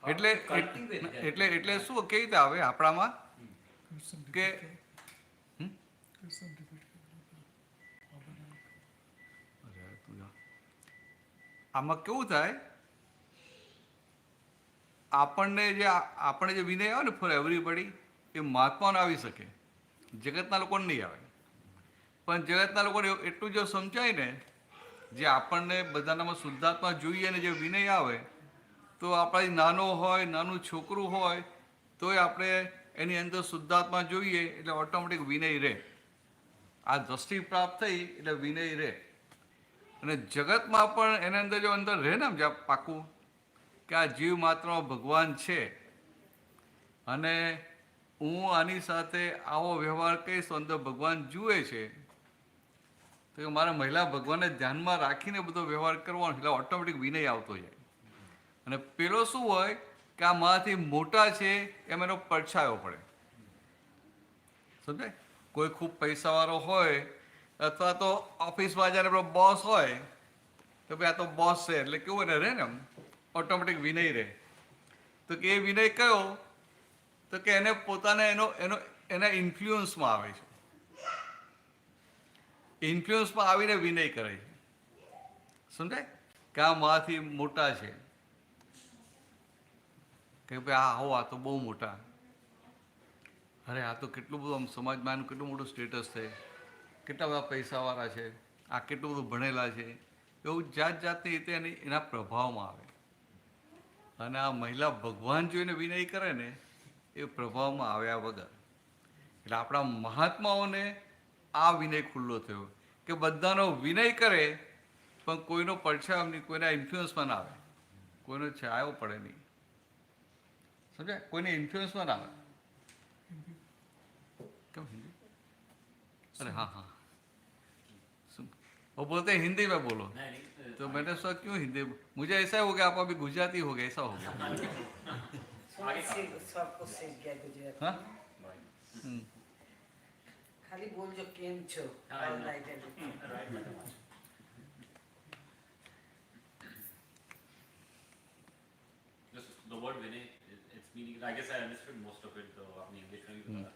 D: how
A: એટલે
D: to cultivate that?
A: એટલે શું કેવી રીતે આવે આપણામાં કે આમાં કેવું થાય, આપણને જે વિનય આવે ને ફોર એવરીબડી, એ મહાત્માને આવી શકે, જગતના લોકોને નહીં આવે. પણ જગતના લોકોને એટલું જો સમજાય ને, જે આપણને બધાનામાં શુદ્ધાત્મા જોઈએ ને જે વિનય આવે, તો આપણાથી નાનો હોય, નાનું છોકરું હોય તોય આપણે એની અંદર શુદ્ધાત્મા જોઈએ એટલે ઓટોમેટિક વિનય રહે. આ દ્રષ્ટિ પ્રાપ્ત થઈ એટલે વિનય રહે. અને જગતમાં પણ એના અંદર જો અંદર રહે ને જ્યાં પાકું કે આ જીવ માત્ર ભગવાન છે અને હું આની સાથે આવો વ્યવહાર કહીશ તો અંદર ભગવાન જુએ છે, તો મારે મહિલા ભગવાનને ધ્યાનમાં રાખીને બધો વ્યવહાર કરવાનો, એટલે ઓટોમેટિક વિનય આવતો જાય. અને પેલો શું હોય કે આ મારાથી મોટા છે એમ એનો પડછાયો પડે. સમજાય? કોઈ ખૂબ પૈસાવાળો હોય અથવા તો ઓફિસમાં જ્યારે આપણો બોસ હોય તો ભાઈ આ તો બોસ છે એટલે કેવું રહે ને, એમ ઓટોમેટિક વિનય રહે. તો કે એ વિનય કયો, તો કે એને પોતાને એના ઇન્ફ્લુઅન્સમાં આવે છે, ઇન્ફ્લુઅન્સમાં આવીને વિનય કરે છે. સમજાય? કે આ મારાથી મોટા છે, કે ભાઈ આવો આ તો બહુ મોટા, અરે આ તો કેટલું બધું આમ સમાજમાં એનું કેટલું મોટું સ્ટેટસ છે, કેટલા બધા પૈસાવાળા છે, આ કેટલું બધું ભણેલા છે, એવું જાત જાતની રીતે એના પ્રભાવમાં આવે. અને આ મહિલા ભગવાન જોઈને વિનય કરે ને એ પ્રભાવમાં આવ્યા વગર. એટલે આપણા મહાત્માઓને આ વિનય ખુલ્લો થયો કે બધાનો વિનય કરે પણ કોઈનો પડછાયો નહીં, કોઈના ઇન્ફ્લુઅન્સમાં ના આવે, કોઈનો છાયો પડે નહીં. સમજાય? કોઈને ઇન્ફ્લુઅન્સમાં ના આવે. क्यों हिंदी? अरे हाँ हाँ वो बोलते हैं हिंदी में बोलो, तो मैंने सोचा क्यों हिंदी, मुझे ऐसा हो गया आप अभी गुजराती हो गए, ऐसा हो गया.
F: सबको सीख गया गुजरात
A: हाँ?
F: खाली बोलજો કેમ છો all right everything.
G: Just the word Vinay, its meaning, I guess I understood most of it, though, apni English mein bhi pata.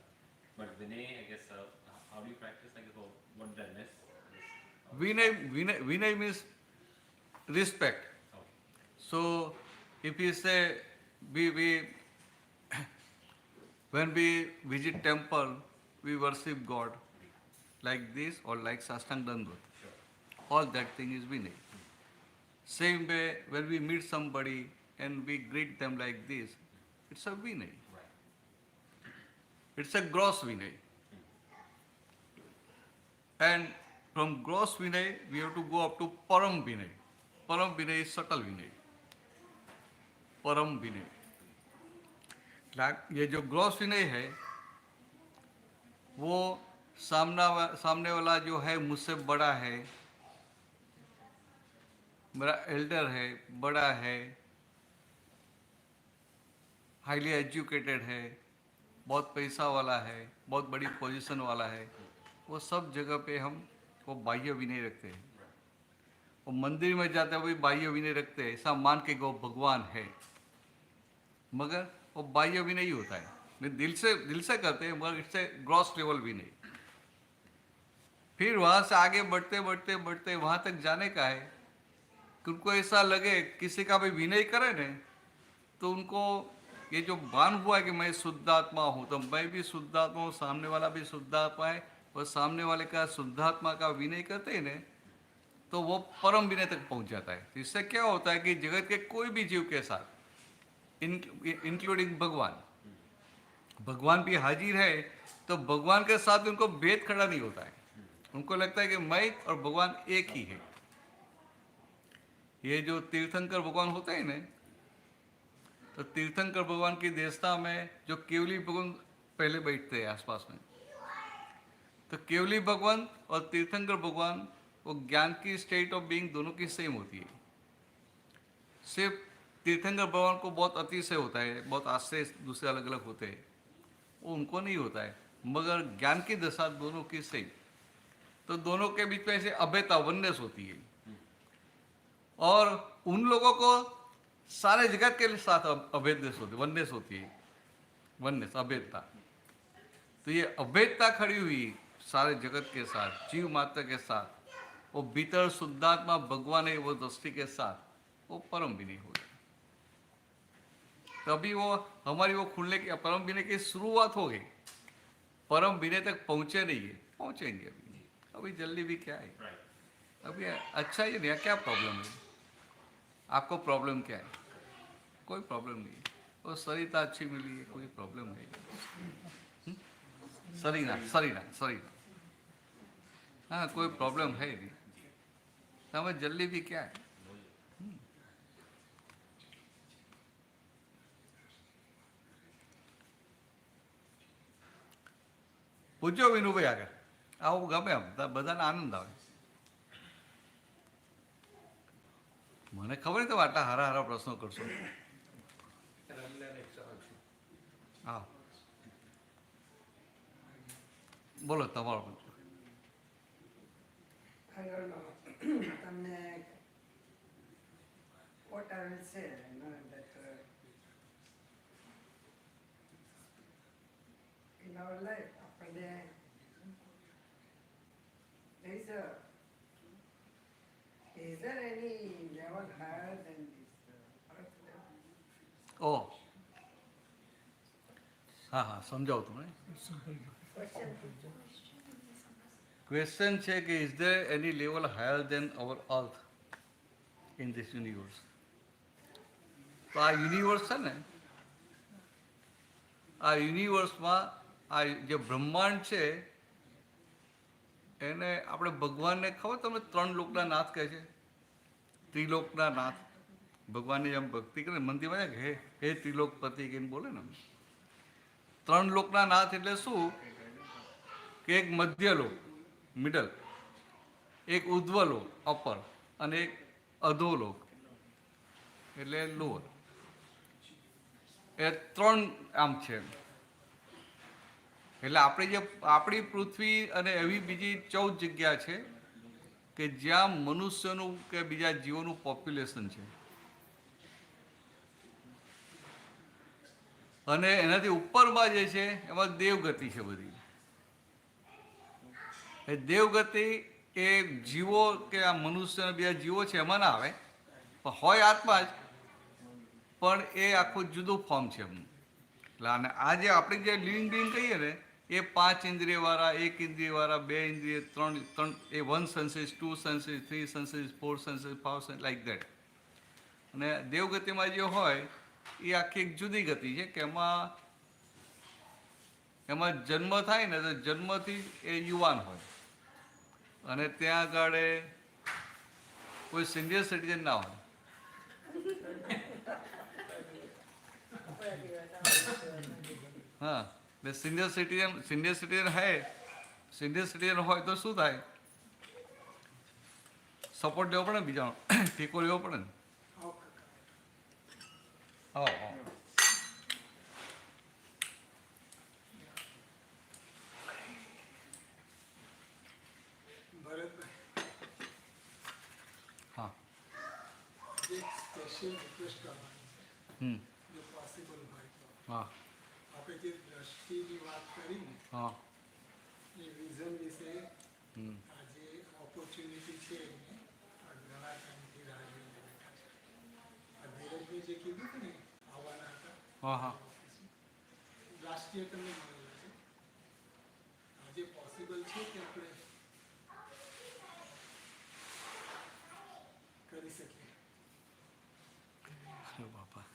G: But Vinay, I guess, how do you practice, I guess, or what did I miss?
A: Vinay means respect.
G: Okay.
A: So if you say we when we visit temple, we worship God like this or like Sastang Dandvat.
G: Sure.
A: All that thing is Vinay. Same way when we meet somebody and we greet them like this, it's a Vinay.
G: Right.
A: It's a gross Vinay. And from gross Vinay, we have to go up to Param Vinay. Param Vinay is subtle Vinay. Param Vinay. ये जो gross विनय है वो सामने वाला जो है मुझसे बड़ा है, मेरा एल्डर है, बड़ा है, हाईली एजुकेटेड है, बहुत पैसा वाला है, बहुत बड़ी पोजीशन वाला है, वो सब जगह पे हम वो बाह्य विनय रखते हैं. वो मंदिर में जाते हुए बाह्य विनय रखते हैं, ऐसा मान के वो भगवान है, मगर वो बाह्य विनय ही होता है. दिल से करते हैं मगर इससे ग्रॉस लेवल विनय. फिर वहाँ से आगे बढ़ते बढ़ते बढ़ते वहाँ तक जाने का है कि उनको ऐसा लगे किसी का भी विनय करे ने तो उनको ये जो भान हुआ है कि मैं शुद्धात्मा हूँ, तो मैं भी शुद्धात्मा हूँ, सामने वाला भी शुद्धात्मा है, और सामने वाले का शुद्धात्मा का विनय करते हैं ने तो वो परम विनय तक पहुँच जाता है. इससे क्या होता है कि जगत के कोई भी जीव के साथ इंक्लूडिंग भगवान। भगवान भी हाजिर है तो भगवान के साथ उनको भेद खड़ा नहीं होता है, उनको लगता है कि मैं और भगवान एक ही है। ये जो तीर्थंकर भगवान होते हैं ना, तो तीर्थंकर भगवान की देवता में जो केवली भगवान पहले बैठते हैं आसपास में, तो केवली भगवान और तीर्थंकर भगवान वो ज्ञान की स्टेट ऑफ बीइंग दोनों की सेम होती है। सिर्फ तीर्थंकर भगवान को बहुत अतिशय होता है, बहुत आश्चर्य दूसरे अलग अलग होते हैं, वो उनको नहीं होता है, मगर ज्ञान की दशा दोनों की सेम। तो दोनों के बीच में ऐसे अभेदता वननेस होती है, और उन लोगों को सारे जगत के साथ अभेदनेस होती, वननेस होती है, वननेस अभेदता। तो ये अभेदता खड़ी हुई सारे जगत के साथ, जीव मात्र के साथ, वो भीतर शुद्धात्मा भगवान है वो दृष्टि के साथ, वो परम विनय हो गया। तभी वो हमारी वो खुलने की परम विनय की शुरुआत हो गई। परम विनय तक पहुंचे नहीं है, पहुंचेंगे अभी जल्दी भी क्या है, अभी अच्छा ही नहीं है। क्या प्रॉब्लम है आपको? प्रॉब्लम क्या है? कोई प्रॉब्लम नहीं है, वो सरिता अच्छी मिली है, कोई प्रॉब्लम नहीं। सरीना हाँ, कोई प्रॉब्लम है नहीं, तो हमें जल्दी भी क्या है। પૂછજો વિનુભાઈ આગળ, આવું ગમે એમ બધાને આનંદ આવે। મને ખબર નહીં તમે આટલા હારા હારા પ્રશ્નો કરશો।
D: રમલાને એક સવાલ છે.
A: હા બોલો તમારો પૂછો।
F: I don't know. તમને what I will say, you know, that in our life, આપણને is there any level higher than this earth level?
A: ઓ હા હા સમજાવો તમે। ક્વેશ્ચન છે કે is there any level higher than our earth in this universe? તો આ universe છે ને, આ યુનિવર્સમાં આ જે બ્રહ્માંડ છે એને આપણે ભગવાનને ખબર તમને 3 લોકના નાથ કહે છે, ત્રિલોકના નાથ। ભગવાનની જેમ ભક્તિ કરે મંદિરમાં જાય કે હે હે ત્રિલોકપતિ કહીને બોલે ને, 3 લોકના નાથ એટલે શું કે એક મધ્યલોક મિડલ, એક ઉધ્વલોક અપર, અને એક અધોલોક એટલે લોઅર, એ 3 આમ છે। એટલે આપણી પૃથ્વી અને એવી બીજી 14 જગ્યા છે કે જ્યાં મનુષ્યનું કે બીજા જીવોનું પોપ્યુલેશન છે, અને એનાથી ઉપરમાં જે છે એમાં દેવગતિ છે બધી। એ દેવગતિ એ જીવો કે આ મનુષ્ય અને બીજા જીવો છે એમાં ના આવે, પણ હોય આત્મા જ, પણ એ આખું જુદું ફોર્મ છે એમનું। એટલે અને આ જે આપણે જે લિવિંગ બિંગ કહીએ ને, એ 5 ઇન્દ્રિયવાળા, 1 ઇન્દ્રિયવાળા, 2 ઇન્દ્રિય, 3 એ 1 senses, 2 senses, 3 senses, 4 senses, 5 senses like that. અને દેવગતિમાં જે હોય એ આખી એક જુદી ગતિ છે કે એમાં જન્મ થાય ને તો જન્મથી એ યુવાન હોય, અને ત્યાં આગળ કોઈ સિનિયર સિટીઝન ના હોય। હા, એટલે સિનિયર સિટીઝન હોય તો શું થાય? સપોર્ટ લેવો પડે ને, બીજાનો ટેકો લેવો પડે ને। હા હા
E: ભરતભાઈ,
A: હા
E: એક સ્પેશિયલ રિક્વેસ્ટ કરવાની છે, જો પોસિબલ હોય તો।
A: હા
E: આપણે જે દ્રષ્ટિની વાત કરી ને,
A: હા
E: એ વિઝન વિશે
A: હમ
E: આજે ઓપોર્ચ્યુનિટી છે એમને ઘણા ટાઈમથી રાહ જોઈને બેઠા છે। આ ધીરજભાઈ જે કીધું હતું ને આવવાના હતા,
A: હા હા
E: લાસ્ટ યર તમને મળેલા છે, આજે પોસિબલ છે કે આપણે કરી શકીએ?
A: અરે બાપા,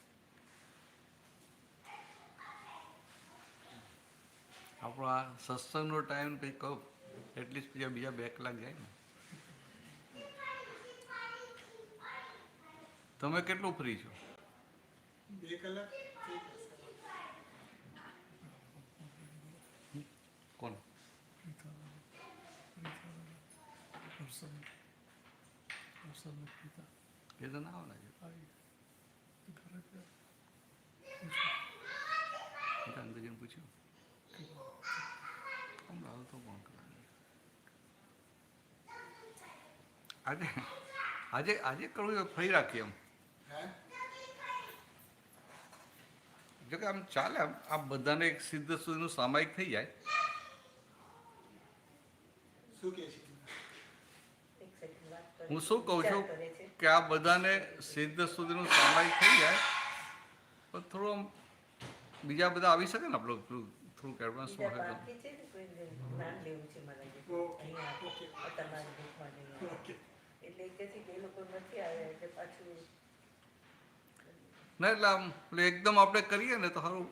A: આપણો આ સત્સંગનો ટાઈમ કંઈ કહો એટલીસ્ટ બીજા 2 કલાક જાય ને. તમે કેટલું ફ્રી છો?
E: 2 કલાક થઈ જશે.
A: કોણ? એ તો ના આવે અંગ્રેજીને પૂછ્યું હમણાં તો કોણ કરે? આજે કરવું હોય ફરી રાખીએ એમ.
E: હે?
A: જો કે આમ ચાલે આમ આ બધાને એક સિદ્ધ સુધીનું સામાયિક થઈ જાય.
E: શું કહે છે?
A: હું શું કહું છું કે આ બધાને સિદ્ધ સુધીનું સામાયિક થઈ જાય પણ થોડું આમ બીજા બધા આવી શકે ને આપણે થોડુંક એડવાન્સમાં હોય તો. ના એટલે આમ એકદમ આપણે કરીએ ને તો સારું.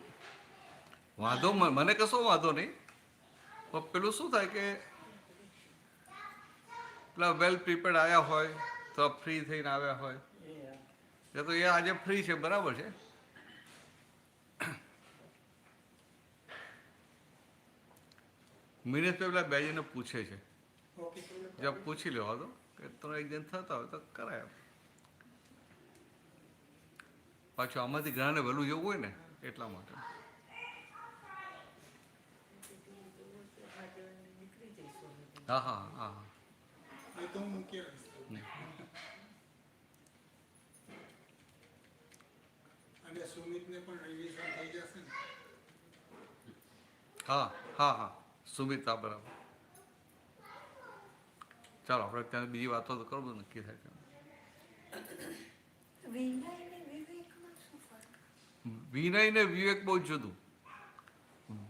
A: વાંધો મને કશો વાંધો નહીં પણ પેલું શું થાય કે પેલા વેલ પ્રિપેર્ડ આવ્યા હોય તો ફ્રી થઈને આવ્યા હોય એ તો એ આજે ફ્રી છે બરાબર છે. મિનેશ પેલા બે જણને પૂછે છે
E: ઓકે.
A: જબ પૂછી લેવા તો કે તમે એક જણ થતા હોય તો કરાય. પાછું આમાંથી ઘણાને વહેલું જવું હોય ને એટલા માટે. હા હા હા હા.
E: એ તો હું મૂકી આવીશ. અને સુમિતને પણ રિવિઝન થઈ જશે ને.
A: હા હા હા સુમિત હા બરાબર. ચાલો આપણે ત્યાં બીજી વાતો તો કરવું નક્કી થાય છે. વિનય ને વિવેક બહુ જુદું.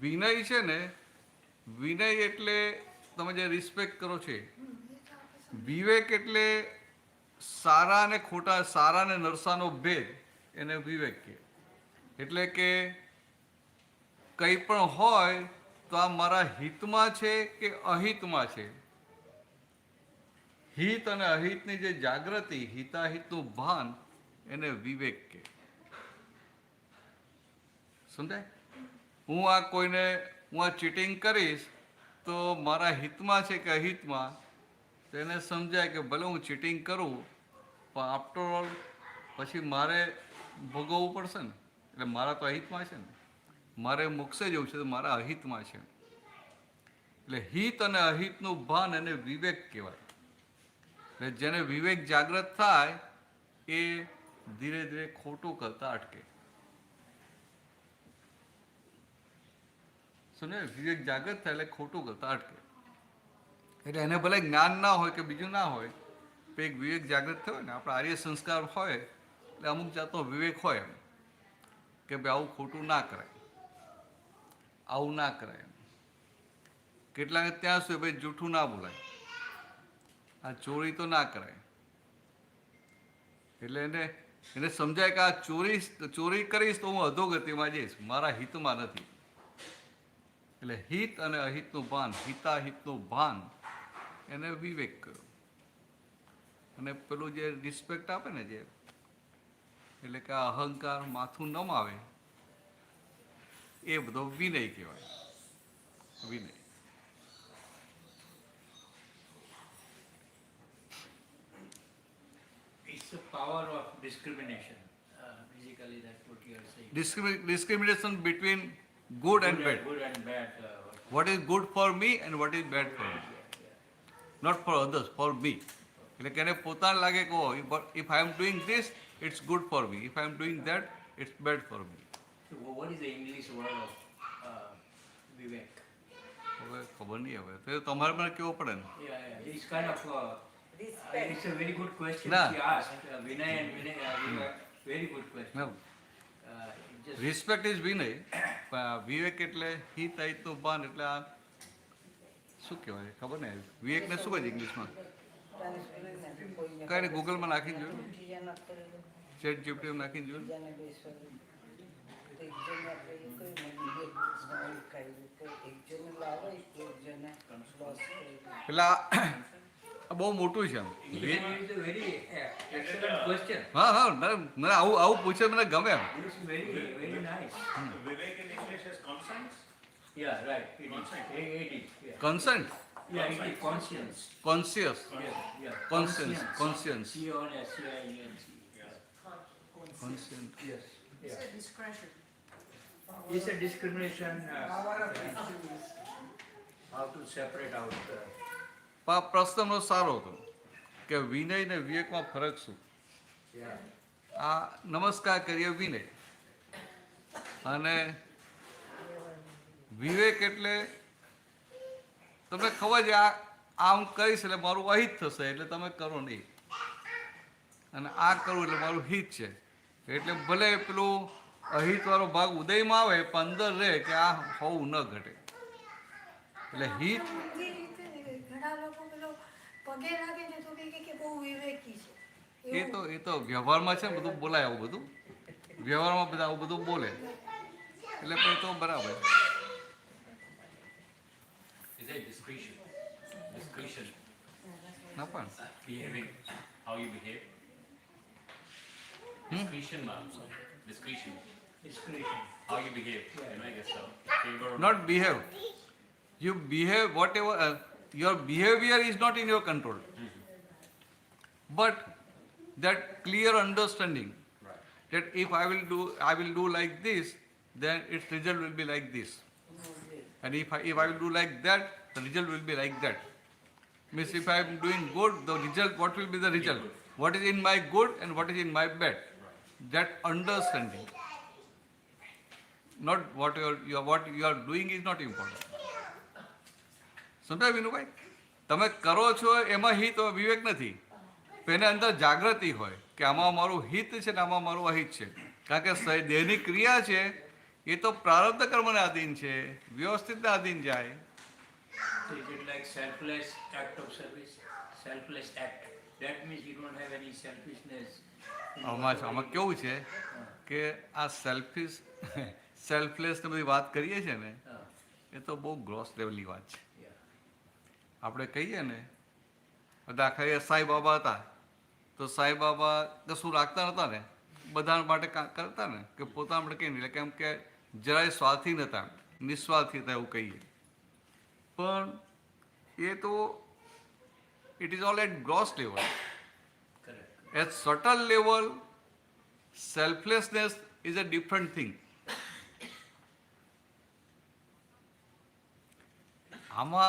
A: વિનય છે ને વિનય એટલે તમે જે રિસ્પેક્ટ કરો છો. વિવેક એટલે સારા અને ખોટા સારા અને નરસાનો ભેદ એને વિવેક કહે. એટલે કે કંઈ પણ હોય તો આ મારા હિતમાં છે કે અહિતમાં છે. હિત અને અહિતની જે જાગૃતિ હિતાહિતનું ભાન એને વિવેક કહે. સમજાય? હું આ ચીટિંગ કરીશ તો મારા હિતમાં છે કે અહિતમાં તો એને સમજાય કે ભલે હું ચીટિંગ કરું પણ આફ્ટર ઓલ પછી મારે ભોગવવું પડશે ને. એટલે મારા તો અહિતમાં છે ને. મારે મોક્ષે જવું છે તો મારા અહિતમાં છે. એટલે હિત અને અહિતનું ભાન એને વિવેક કહેવાય. એટલે જેને વિવેક જાગૃત થાય એ ધીરે ધીરે ખોટું કરતા અટકે. સમજે? વિવેક જાગૃત થાય એટલે ખોટું કરતા અટકે. એટલે એને ભલે જ્ઞાન ના હોય કે બીજું ના હોય તો એક વિવેક જાગૃત થયો ને આપણા આર્ય સંસ્કાર હોય એટલે અમુક જાતનો વિવેક હોય એમ કે ભાઈ આવું ખોટું ના કરાય, આવું ના કરાય. કેટલાક ત્યાં સુધી ભાઈ જૂઠું ના બોલાય, આ ચોરી તો ના કરાય. એટલે એને સમજાય કે આ ચોરી કરીશ તો હું અધોગતિમાં જઈશ, મારા હિતમાં નથી. એટલે હિત અને અહિતનું ભાન, હિતાહિતનું ભાન એને વિવેક કર્યો. અને પેલું જે રિસ્પેક્ટ આપે ને જે એટલે કે આ અહંકાર માથું નમાવે એ બધો વિનય કહેવાય. વિનય.
D: It's the power of discrimination. Basically, that's what you are saying.
A: Discrimination between good and bad.
D: Good and bad.
A: What is good for me and what is bad for me. Not for others, for me. એટલે કે એને પોતાને લાગે કે if I am doing this, it's good for me. If I am doing that, it's bad for me.
D: So, what is the English word of Vivek?
A: હવે ખબર નહીં હવે તો તમારે મને કેવો પડે ને.
D: Yeah. It's kind of. It's a very good question
A: Nah.
D: she asked. Vinay and Vivek, very good question. Just
A: respect is વિનય. વિવેક એટલે હિત અહિતનું ભાન. એટલે આ શું કહેવાય ખબર ને વિવેકને શું કહે છે ઇંગ્લિશમાં? કઈ ગૂગલમાં નાખીને જોયું, ચેટ જીપીટીમાં નાખીને જોયું.
F: કઈ રીતે એક જણે લાવે એક જણે લોસ
A: એટલે આ બહુ મોટું છે એમ.
D: It is a very excellent question.
A: હા હા મને આવું આવું પૂછે મને ગમે એમ.
D: It is very nice.
G: Vivek in English is conscience.
D: Yeah, right. It is. It is. Yeah.
A: Consent
D: Yeah, it is conscience.
A: Conscious
D: Yeah, yeah.
A: Conscience, conscience.
D: C-O-N-S-C-I-E-N-C.
A: કોન્સિયન્ટ
D: Yes.
F: It's
D: Yeah.
F: a discretion.
D: It's a discrimination.
F: Power of choice.
D: How to separate out.
A: પ્રશ્ન એમનો સારો હતો કે વિનય ને વિવેકમાં ફરક શું.
D: Yeah.
A: આ નમસ્કાર કરીએ વિનય અને વિવેક એટલે તમને ખબર છે આ આમ કરીશ એટલે મારું અહિત થશે એટલે તમે કરો નહીં, અને આ કરવું એટલે મારું હિત છે એટલે ભલે પેલું અહિત વાળો ભાગ ઉદયમાં આવે પણ અંદર રહે કે આ હોવું ન ઘટે. એટલે હિત
H: ઊંધી રીતે ઘણા લોકો પેલો પગે લાગે ને તો કહે કે બહુ વિવેકી છે એવું.
A: એ તો વ્યવહારમાં છે ને બધું બોલાય, આવું બધું વ્યવહારમાં બધા આવું બધું બોલે એટલે પછી તો બરાબર.
G: Is there discretion? Discretion.
A: ના પણ
G: Behaving, how you behave. Discretion, ma'am. Discretion.
D: Discretion.
G: How you behave. You know, I guess so. Favor or
A: not behave. You behave whatever, your behavior is not in your control. But that clear understanding
G: Right.
A: that if I will do like this, then its result will be like this. And if I will do like that, the result will be like that. Means if I am doing good, the result, what will be the result? What is in my good and what is in my bad? That understanding. Not what you are doing is not important. સમજાય વિનુભાઈ? તમે કરો છો એમાં હિત વિવેક નથી, એને અંદર જાગૃતિ હોય કે આમાં મારું હિત છે ને આમાં મારું અહિત છે. કારણ કે દેહની ક્રિયા છે એ તો પ્રારબ્ધ કર્મને આધીન છે, વ્યવસ્થિતના આધીન જાય.
D: Is it like selfless act of service? Selfless act. That means you don't have any selfishness.
A: આમાં કેવું છે કે આ સેલ્ફલેસ ને બધી વાત કરીએ છીએ ને એ તો બહુ ગ્રોસ લેવલની વાત છે. આપણે કહીએ ને દાખલા સાંઈબાબા હતા તો સાંઈબાબા કશું રાખતા નહોતા ને, બધા માટે કરતા ને કે પોતાના માટે કંઈ નહીં, કેમ કે જરાય સ્વાર્થી નહોતા, નિસ્વાર્થી હતા એવું કહીએ. પણ એ તો it is all at gross level.
D: Correct.
A: At subtle level, selflessness is a different thing. આમાં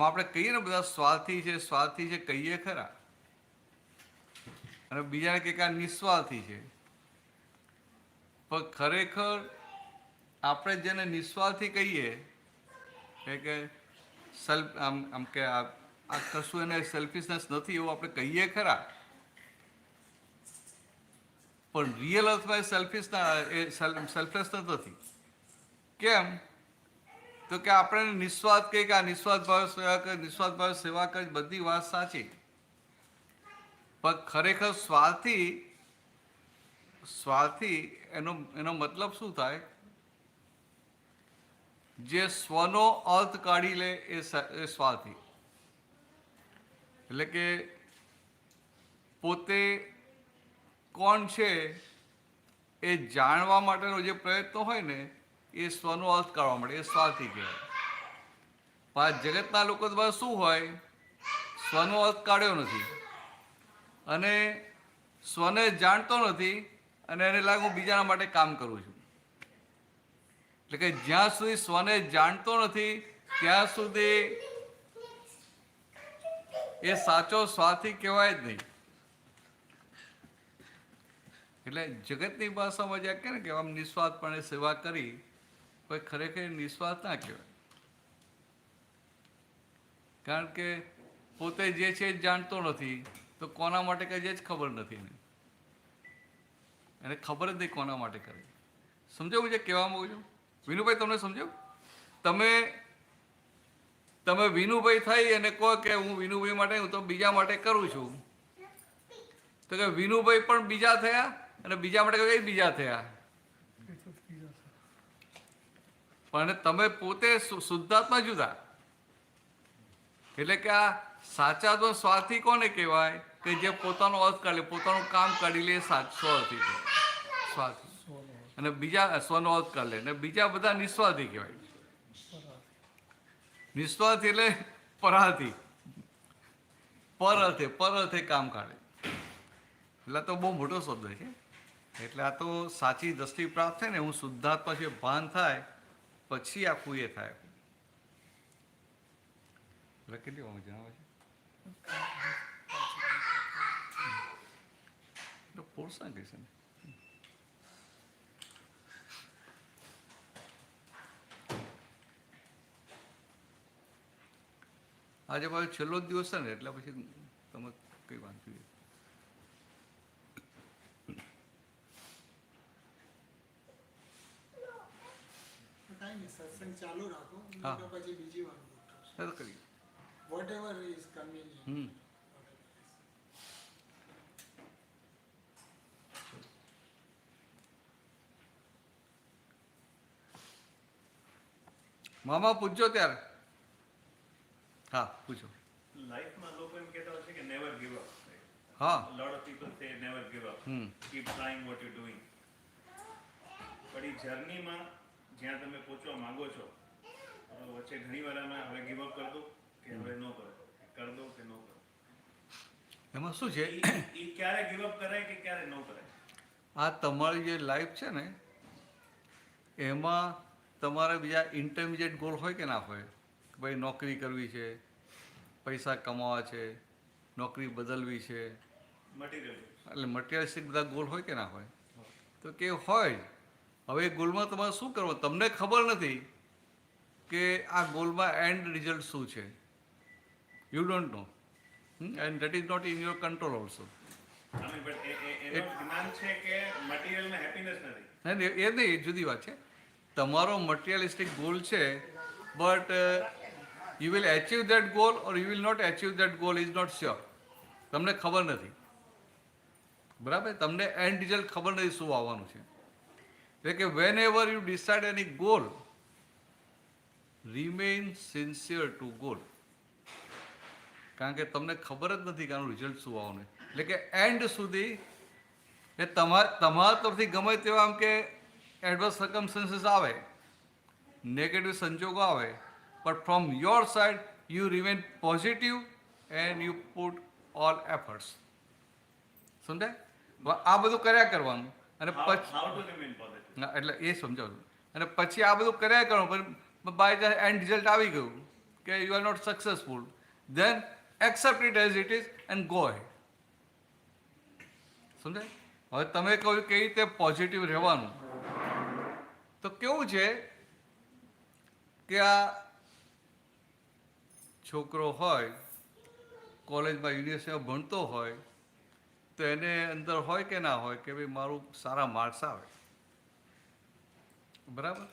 A: આપણે કહીએ ને બધા સ્વાર્થી છે કહીએ ખરા, અને બીજાને કે આ નિસ્વાર્થી છે, પણ ખરેખર આપણે જેને નિસ્વાર્થી કહીએ કે સેલ્ફ આમ કે આ કશું એને સેલ્ફિશનેસ નથી એવું આપણે કહીએ ખરા, પણ રિયલ અર્થમાં સેલ્ફલેસ નથી. કેમ? તો કે આપણે નિસ્વાર્થ કહીએ કે આ નિસ્વાર્થ ભાવે સેવા કરી, બધી વાત સાચી, પણ ખરેખર સ્વાર્થી એનો મતલબ શું થાય? જે સ્વનો અર્થ કાઢી લે એ સ્વાર્થી. એટલે કે પોતે કોણ છે એ જાણવા માટેનો જે પ્રયત્ન હોય ને એ સ્વનો અર્થ કાઢવા માટે એ સ્વાર્થી કહેવાય. પણ જગતના લોકો દ્વારા શું હોય? સ્વનો અર્થ કાઢ્યો નથી અને સ્વને જાણતો નથી અને એને લાગે હું બીજાના માટે કામ કરું છું. એટલે કે જ્યાં સુધી સ્વને જાણતો નથી ત્યાં સુધી એ સાચો સ્વાર્થી કહેવાય જ નહીં. એટલે જગતની ભાષામાં જ્યાં કહે ને કે આમ નિસ્વાર્થપણે સેવા કરી, કોઈ ખરેખર નિસ્વાર્થ ના કહેવાય. કારણ કે પોતે જે છે એ જાણતો નથી તો કોના માટે કરે છે જ ખબર નથી એને ખબર જ નહીં કોના માટે કરે. સમજાવું છે કહેવા માંગુ છું? વિનુભાઈ તમને સમજાવું? તમે વિનુભાઈ થઈ અને કહો કે હું વિનુભાઈ માટે હું તો બીજા માટે કરું છું, તો કે વિનુભાઈ પણ બીજા થયા અને બીજા માટે કઈ બીજા થયા? પણ તમે પોતે શુદ્ધાત્મા જુદા. એટલે કે આ સાચા તો સ્વાર્થી કોને કહેવાય? કે જે પોતાનો અર્થ કાઢી લે, પોતાનું કામ કાઢી લે, સ્વાર્થી કહેવાય, સ્વાર્થી. અને બીજા સ્વનો અર્થ કાઢી લે, અને બીજા બધા નિસ્વાર્થી કહેવાય. નિસ્વાર્થી એટલે પરાર્થી, પર અર્થે કામ કાઢે. એટલે તો બહુ મોટો શબ્દ છે. એટલે આ તો સાચી દ્રષ્ટિ પ્રાપ્ત થાય ને, હું શુદ્ધાત્મા છે ભાન થાય પછી આખું એ થાય. એટલે કેટલી વાર જણાવે છે એટલે પ્રોત્સાહન કહેશે ને. આજે પાછો છેલ્લો જ દિવસ છે ને, એટલે પછી તમે કઈ વાંચ્યું?
E: કાંઈ નહીં, સત્સંગ ચાલુ રાખો,
A: હા.
E: નહીંતર પછી બીજી વાર બોલતો.
A: કરીએ.
E: Whatever is convenient.
A: મામા પૂછજો ત્યારે. હા પૂછો.
I: લાઈફમાં લોકો એમ કહેતા હોય છે કે નેવર ગીવ અપ.
A: હા.
I: લોટ ઓફ પીપલ સે never give up. Keep trying what you doing. પણ એ જર્નીમાં જ્યાં તમે પહોંચવા માંગો છો, વચ્ચે ઘણી વાર અમે હવે ગીવ અપ કરી દો કે હવે ન કરો, કરી દો કે ન કરો.
A: એમાં શું છે,
I: એ ક્યારે ગીવ અપ કરાય કે ક્યારે ન કરાય?
A: આ તમારી જે લાઈફ છે ને, એમાં તમારે બીજા ઇન્ટરમીડિયેટ ગોલ હોય કે ના હોય? ભાઈ નોકરી કરવી છે, પૈસા કમાવા છે, નોકરી બદલવી છે,
I: મટીરિયલ.
A: એટલે મટીરિયલિસ્ટિક બધા ગોલ હોય કે ના હોય? તો કે હોય. હવે એ ગોલમાં તમારે શું કરવું? તમને ખબર નથી કે આ ગોલમાં એન્ડ રિઝલ્ટ શું છે. You don't know, and that is not in your control also.
I: એનો જ્ઞાન છે કે મટીરિયલમાં હેપીનેસ નથી.
A: નહીં, એ નહીં, જુદી વાત છે. તમારો મટીરિયલિસ્ટિક ગોલ છે, but you will achieve that goal or you will not achieve that goal is not sure. તમને ખબર નથી, બરાબર? તમને એન્ડ રિઝલ્ટ ખબર નથી શું આવવાનું છે. એટલે કે whenever you decide any goal, remain sincere to goal. કારણ કે તમને ખબર જ નથી કે આનું રિઝલ્ટ શું આવવાનું. એટલે કે એન્ડ સુધી એ તમારા તરફથી ગમે તેવા આમ કે એડવર્સ સર્કમસ્ટન્સીસ આવે, નેગેટિવ સંજોગો આવે, but from your side you remain positive and you put all efforts. સમજાય? આ બધું કર્યા કરવાનું. અને પછી
I: હાઉ ટુ રિમેઇન પોઝિટિવ?
A: એટલે એ સમજાવું. અને પછી આ બધું કર્યા કરવાનું, બાય ધ એન્ડ રિઝલ્ટ આવી ગયું કે you are not successful, then accept it as it is and go ahead. સમજાય? હવે તમે કહ્યું કેવી રીતે પોઝિટિવ રહેવાનું, તો કેવું છે કે આ છોકરો હોય, કોલેજમાં યુનિવર્સિટીમાં ભણતો હોય, તો એને અંદર હોય કે ના હોય કે ભાઈ મારું સારા માર્ક્સ આવે, બરાબર?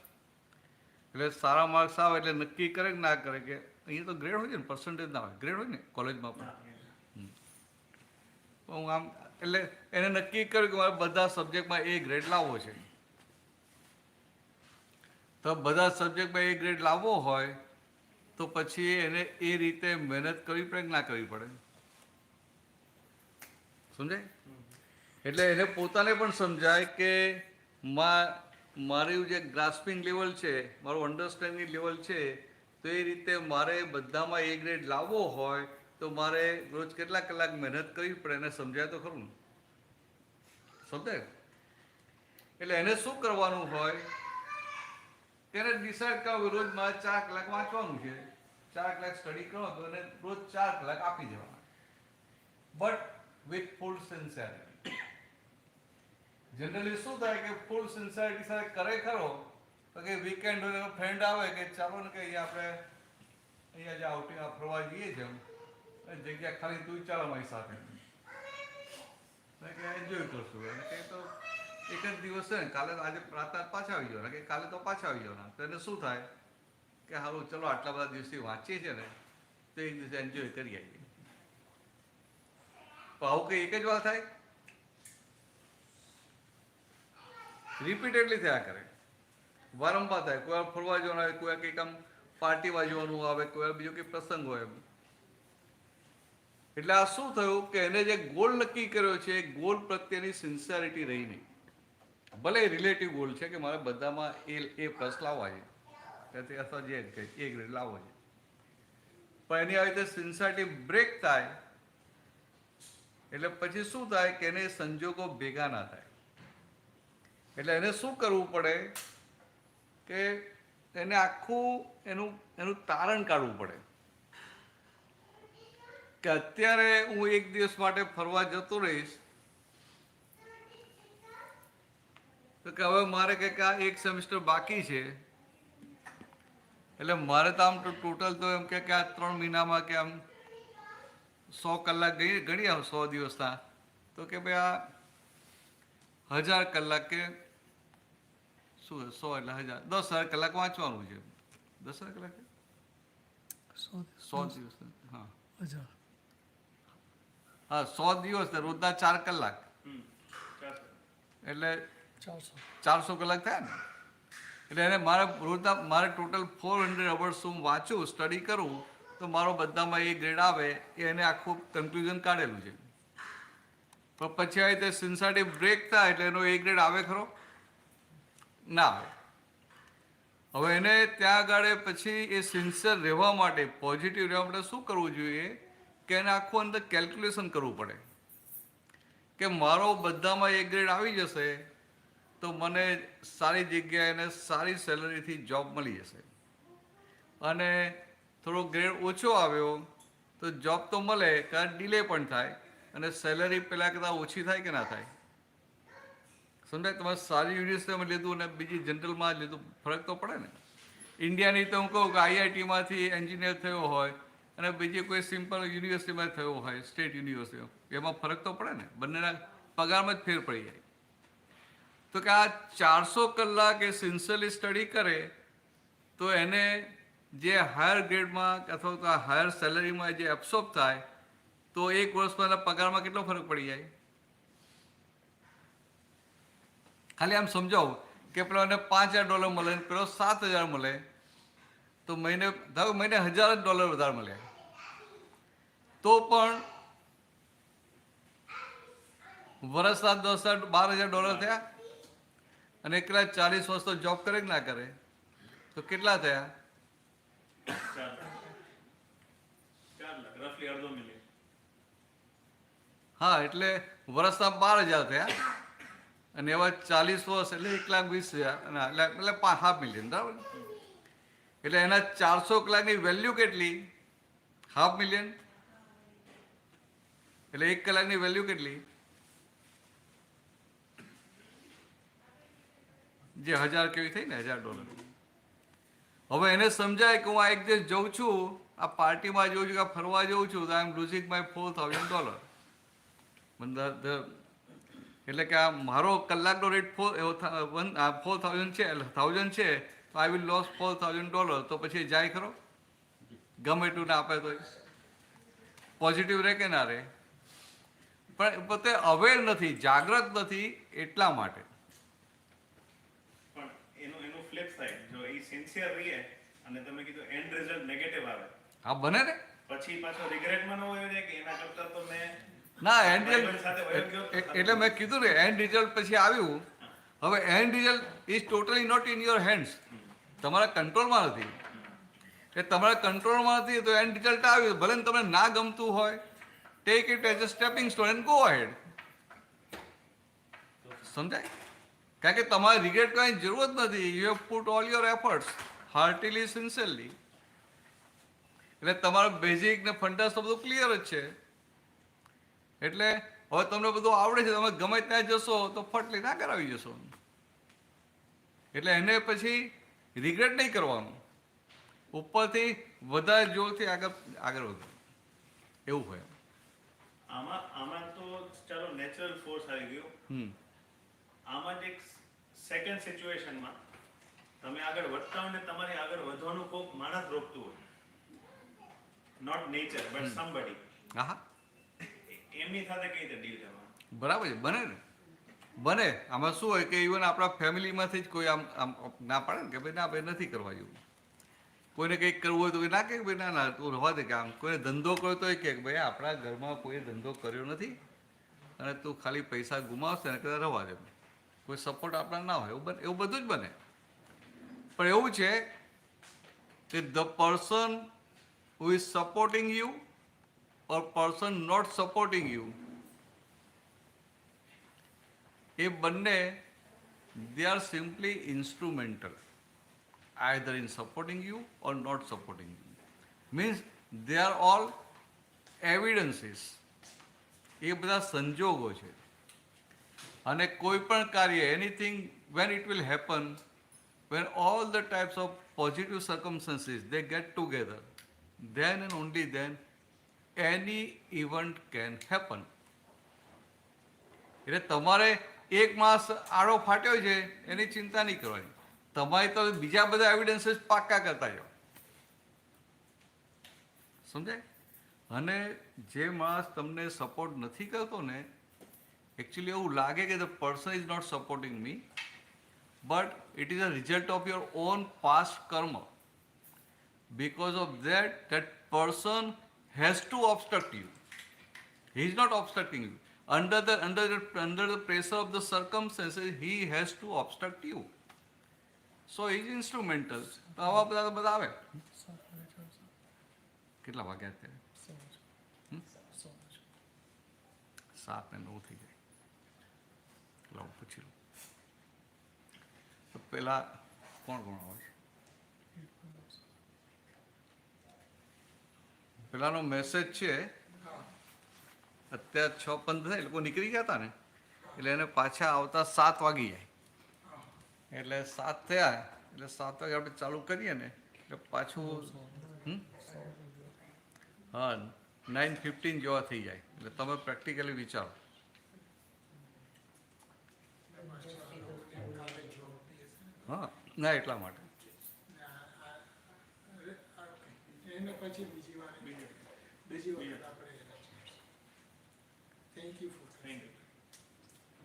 A: એટલે સારા માર્ક્સ આવે એટલે નક્કી કરે કે ના કરે કે અહીંયા તો ગ્રેડ હોય છે ને, પર્સન્ટેજ ના હોય, ગ્રેડ હોય ને કોલેજમાં પણ. હું આમ એટલે એને નક્કી કર્યું કે મારે બધા સબ્જેક્ટમાં એ ગ્રેડ લાવવો છે. તો બધા સબ્જેક્ટમાં એ ગ્રેડ લાવવો હોય તો પછી એને એ રીતે મહેનત કરવી પડે કે ના કરવી પડે? સમજાય? એટલે એને પોતાને પણ સમજાય કે મારું જે ગ્રાસ્પિંગ લેવલ છે, મારું અન્ડરસ્ટેન્ડિંગ લેવલ છે, તો એ રીતે મારે બધામાં એ ગ્રેડ લાવવો હોય તો મારે રોજ કેટલા કલાક મહેનત કરવી પડે એને સમજાય તો ખરું. સમજાય? એટલે એને શું કરવાનું હોય, એને ડિસાઇડ કરવું રોજ મારે 4 કલાક વાંચવાનું છે, 4 કલાક સ્ટડી કરો તો એને રોજ 4 કલાક આપી દેવાના, but with full sincerity. Generally શું થાય કે ફૂલ સિન્સિયરિટી સાથે કરે ખરો તો કે વીકેન્ડ હોય એનો ફ્રેન્ડ આવે કે ચાલો ને કે અહીંયા જે આઉટિંગ ફરવા જઈએ છે, જગ્યા ખાલી તું ચાલ અમારી સાથે, કે એન્જોય કરશું. અને કે તો એક જ દિવસ છે ને, કાલે આજે રાત પાછા આવી જવાના, કે કાલે તો પાછા આવી જવાના. તો એને શું થાય કે હારું ચલો આટલા બધા દિવસથી વાંચીએ છીએ ને તો એક દિવસે એન્જોય કરી આવીએ. તો આવું કંઈ એક જ વાર થાય? રિપીટેડલી થયા કરે. વારંવાર થાય. કોઈ વાર ફરવા જવાનું આવે, કોઈ વાર કંઈક આમ પાર્ટીમાં જવાનું આવે, કોઈ વાર બીજો કંઈક પ્રસંગ હોય. એટલે આ શું થયું કે એને જે ગોલ નક્કી કર્યો છે એ ગોલ પ્રત્યેની સિન્સિયરિટી રહી નહીં. ભલે રિલેટિવ ગોલ છે કે મારે બધામાં એ પ્લસ લાવવા છે, ત્યાંથી અથવા જે એ ગ્રેડ લાવવો છે, પણ એની આવી રીતે સિન્સિયરિટી બ્રેક થાય એટલે પછી શું થાય કે એને સંજોગો ભેગા ના થાય. એટલે એને શું કરવું પડે કે એને આખું એનું તારણ કાઢવું પડે કે અત્યારે હું એક દિવસ માટે ફરવા જતો રહીશ તો કે હવે મારે કંઈક આ એક સેમિસ્ટર બાકી છે એટલે મારે તો આમ તો ટોટલ તો એમ કે આ 3 મહિનામાં કે આમ 100 કલાક ગણી આવ 100 દિવસના તો કે ભાઈ આ 1000 કલાક કે શું 100 એટલે 1000 10,000 કલાક વાંચવાનું છે. 10,000 કલાક 100 દિવસ હા હા 100 દિવસ રોજના 4 કલાક એટલે 400 કલાક થયા ને. એટલે એને મારે ટોટલ 400 અવર્સ હું વાંચું સ્ટડી કરું તો મારો બધામાં એ ગ્રેડ આવે એ એને આખું કન્ક્લુઝન કાઢેલું છે. પણ પછી આવી રીતે સિન્સિયરિટી બ્રેક થાય એટલે એનો એ ગ્રેડ આવે ખરો ના આવે. હવે એને ત્યાં આગળ પછી એ સિન્સિયર રહેવા માટે પોઝિટિવ રહેવા માટે શું કરવું જોઈએ કે એને આખું અંદર કેલ્ક્યુલેશન કરવું પડે કે મારો બધામાં એ ગ્રેડ આવી જશે તો મને સારી જગ્યાએ અને સારી સેલરીથી જોબ મળી જશે, અને થોડો ગ્રેડ ઓછો આવ્યો તો જોબ તો મળે કારણ ડિલે પણ થાય અને સેલરી પહેલાં કરતાં ઓછી થાય કે ના થાય. સમજાય? તમારે સારી યુનિવર્સિટીમાં લીધું અને બીજી જનરલમાં લીધું ફરક તો પડે ને. ઇન્ડિયાની તો હું કહું કે IITમાંથી એન્જિનિયર થયો હોય અને બીજી કોઈ સિમ્પલ યુનિવર્સિટીમાં થયો હોય સ્ટેટ યુનિવર્સિટી, એમાં ફરક તો પડે ને. બંનેના પગારમાં જ ફેર પડી જાય. તો કે આ 400 કલાક એ સિન્સિયરલી સ્ટડી કરે તો એને જે હાયર ગ્રેડમાં અથવા તો હાયર સેલરીમાં જે એબ્સોર્બ થાય તો 1 વર્ષમાં એના પગારમાં કેટલો ફરક પડી જાય. ખાલી આમ સમજાવું કે પેલો એને $5,000 મળે ને પેલો 7,000 મળે તો મહિને $1,000 વધારે મળે તો પણ વર્ષના $12,000 થયા અને એકલા 40 વર્ષ તો જોબ કરે કે ના કરે તો કેટલા થયા?
I: 4 લાખ રફલી $2 મિલિયન.
A: હા, એટલે વર્ષના 12,000 થયા અને એવા 40 વર્ષ એટલે 1,20,000 એટલે $500,000 બરાબર. એટલે એના 400 કલાકની વેલ્યુ કેટલી? $500,000. એટલે 1 કલાકની વેલ્યુ કેટલી? જે 1000 કેવી થઈ ને $1,000. હવે એને સમજાય કે હું આ એક દિવસ જઉં છું, આ પાર્ટીમાં જઉં છું, આ ફરવા જઉં છું તો આઈ એમ લુઝિંગ માય $4,000. એટલે કે આ મારો કલાકનો રેટ 4,000 છે, એટલે 1,000 છે તો આઈ વિલ લોસ $4,000. તો પછી જાય ખરો? ગમે એટલું ના આપે તો પોઝિટિવ રહે કે ના રહે? પણ પોતે અવેર નથી, જાગૃત નથી એટલા માટે.
I: પણ એનું ફ્લિપ સાઈડ જો એ સિન્સિયર રહીએ અને તમે કીધું એન્ડ રિઝલ્ટ નેગેટિવ આવે
A: હા બને ને.
I: પછી પાછો રિગ્રેટમાં ન હોય ને કે એના કરતા તો મેં
A: ના એન્ડ રિઝલ્ટ એટલે મેં કીધું ને એન્ડ રિઝલ્ટ પછી આવ્યું. હવે end result is totally not in your hands. તમારા કંટ્રોલમાં નથી. એ તમારા કંટ્રોલમાં નથી તો એન્ડ રિઝલ્ટ આવ્યું, ભલે ને તમને ના ગમતું હોય, take it as a stepping stone and go ahead. સમજાય? કારણ કે તમારે રિગ્રેટ કરવાની જરૂર જ નથી. You have put all your efforts heartily sincerely. એટલે તમારા બેઝિક ને ફંડાસ તો બધું ક્લિયર જ છે. એટલે હવે તમને બધું આવડે છે, તમે ગમે ત્યાં જશો તો ફટલી ના કરાવી જશો. એટલે એને પછી રિગ્રેટ નહીં કરવાનું, ઉપરથી વધારે જોરથી આગળ વધો એવું હોય.
I: આમાં તો ચાલો નેચરલ ફોર્સ આવી ગયો. આમાં જ એક સેકન્ડ સિચ્યુએશનમાં તમે આગળ વધતા હોય ને તમારે આગળ વધવાનું કોઈક માણસ રોકતું હોય, નોટ નેચર બટ સમબડી.
A: હા
I: એમની સાથે કઈ રીતે ડીલ કરવાનું?
A: બરાબર છે, બને ને બને આમાં શું હોય કે ઇવન આપણા ફેમિલીમાંથી જ કોઈ આમ આમ ના પાડે ને કે ભાઈ ના ભાઈ નથી કરવા જેવું. કોઈને કંઈક કરવું હોય તો ના કે ભાઈ ના ના તું રવા દે કે આમ કોઈને ધંધો કર્યો તો એ કે ભાઈ આપણા ઘરમાં કોઈ ધંધો કર્યો નથી અને તું ખાલી પૈસા ગુમાવશે ને કદાચ રવા દે. કોઈ સપોર્ટ આપણા ના હોય એવું બધું જ બને. પણ એવું છે કે the person who is supporting you or person not supporting you, એ બંને they are simply instrumental, either in supporting you or not supporting you. Means they are all evidences. એ બધા સંજોગો છે. અને કોઈ પણ કાર્ય, anything, when it will happen, when all the types of positive circumstances they get together, then and only then any event can happen. એટલે તમારે એક માસ આડો ફાટ્યો છે એની ચિંતા નહીં કરવાની, તમારે તો બીજા બધા એવિડન્સીસ પાક્કા કરતા જાઓ. સમજાય? અને જે માણસ તમને સપોર્ટ નથી કરતો ને, એકચ્યુઅલી એવું લાગે કે the person is not supporting me, but it is a result of your own past karma. Because of that, that person has to obstruct you. He is not obstructing you. Under the pressure of the circumstances, he has to obstruct you. So he is instrumental. તો આવા બધા આવે. કેટલા વાગ્યા અત્યારે? 7:09 થઈ જાય. લાવ પૂછી લો. તો પેલા કોણ આવે છે? પેલાનો મેસેજ છે અત્યારે 6:15 એ લોકો નીકળી ગયા હતા ને, એટલે એને પાછા આવતા 7 વાગી જાય. એટલે 7 થયા એટલે 7 વાગે આપણે ચાલુ કરીએ ને એટલે પાછું હા 9:15 જેવા થઈ જાય. એટલે તમે પ્રેક્ટિકલી વિચારો. હા ના એટલા માટે
E: એને પછી બીજી વખત આપણે thank you for
I: thank you.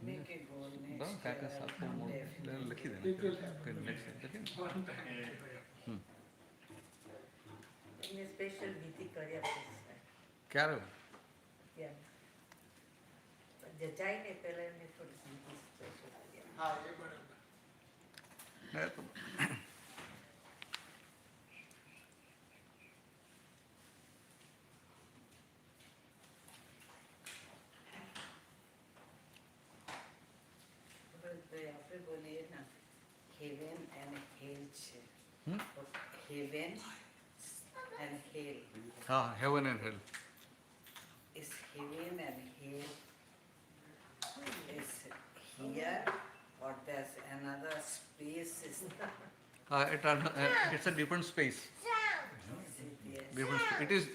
F: Make it go next
A: બરાબર કાકા
F: year,
A: સાતમો
F: Monday.
A: લખી દે
E: It will
A: નેક્સ્ટ લખી
F: એને સ્પેશિયલ વિધિ કર્યા પછી
A: ક્યારે
F: જજાઈને પહેલા એમને થોડી વિધિ સ્પેશિયલ કર્યા.
E: હા એ બરાબર.
A: ને તો
F: આપણે બોલીએ ને હેવન એન્ડ હેલ છે.
A: હમ?
F: Heaven and hell.
A: હા heaven and hell.
F: Is heaven and hell is here or there's another space is
A: It's a different space. Different.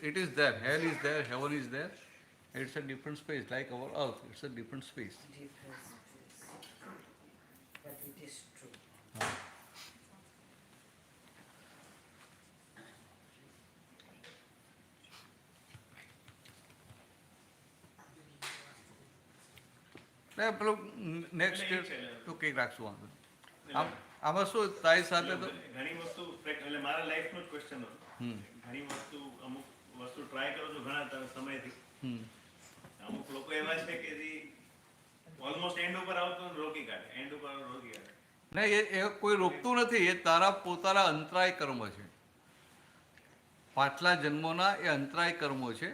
A: It is there. Hell is there. Heaven is there. It's a different space, like our earth. It's a different space.
F: different space. But it is true.
A: ને પેલું next
I: એટલે એ છે.
A: તો કંઈક રાખશું વાંધો નહીં. આમાં શું તારી સાથે તો
I: ઘણી વસ્તુ એટલે મારા લાઈફનો જ ક્વેશ્ચન હતો.
A: હમ
I: ઘણી વસ્તુ અમુક વસ્તુ ટ્રાય કરો છો ઘણા સમયથી.
A: હમ
I: અમુક લોકો એવા છે કે જે ઓલમોસ્ટ એન્ડ ઉપર આવતો રોકી કાઢે, એન્ડ ઉપર રોકી કાઢે.
A: નહીં એ કોઈ રોકતું નથી, એ તારા પોતાના અંતરાય કર્મ છે. પાછલા જન્મોના એ અંતરાય કર્મો છે.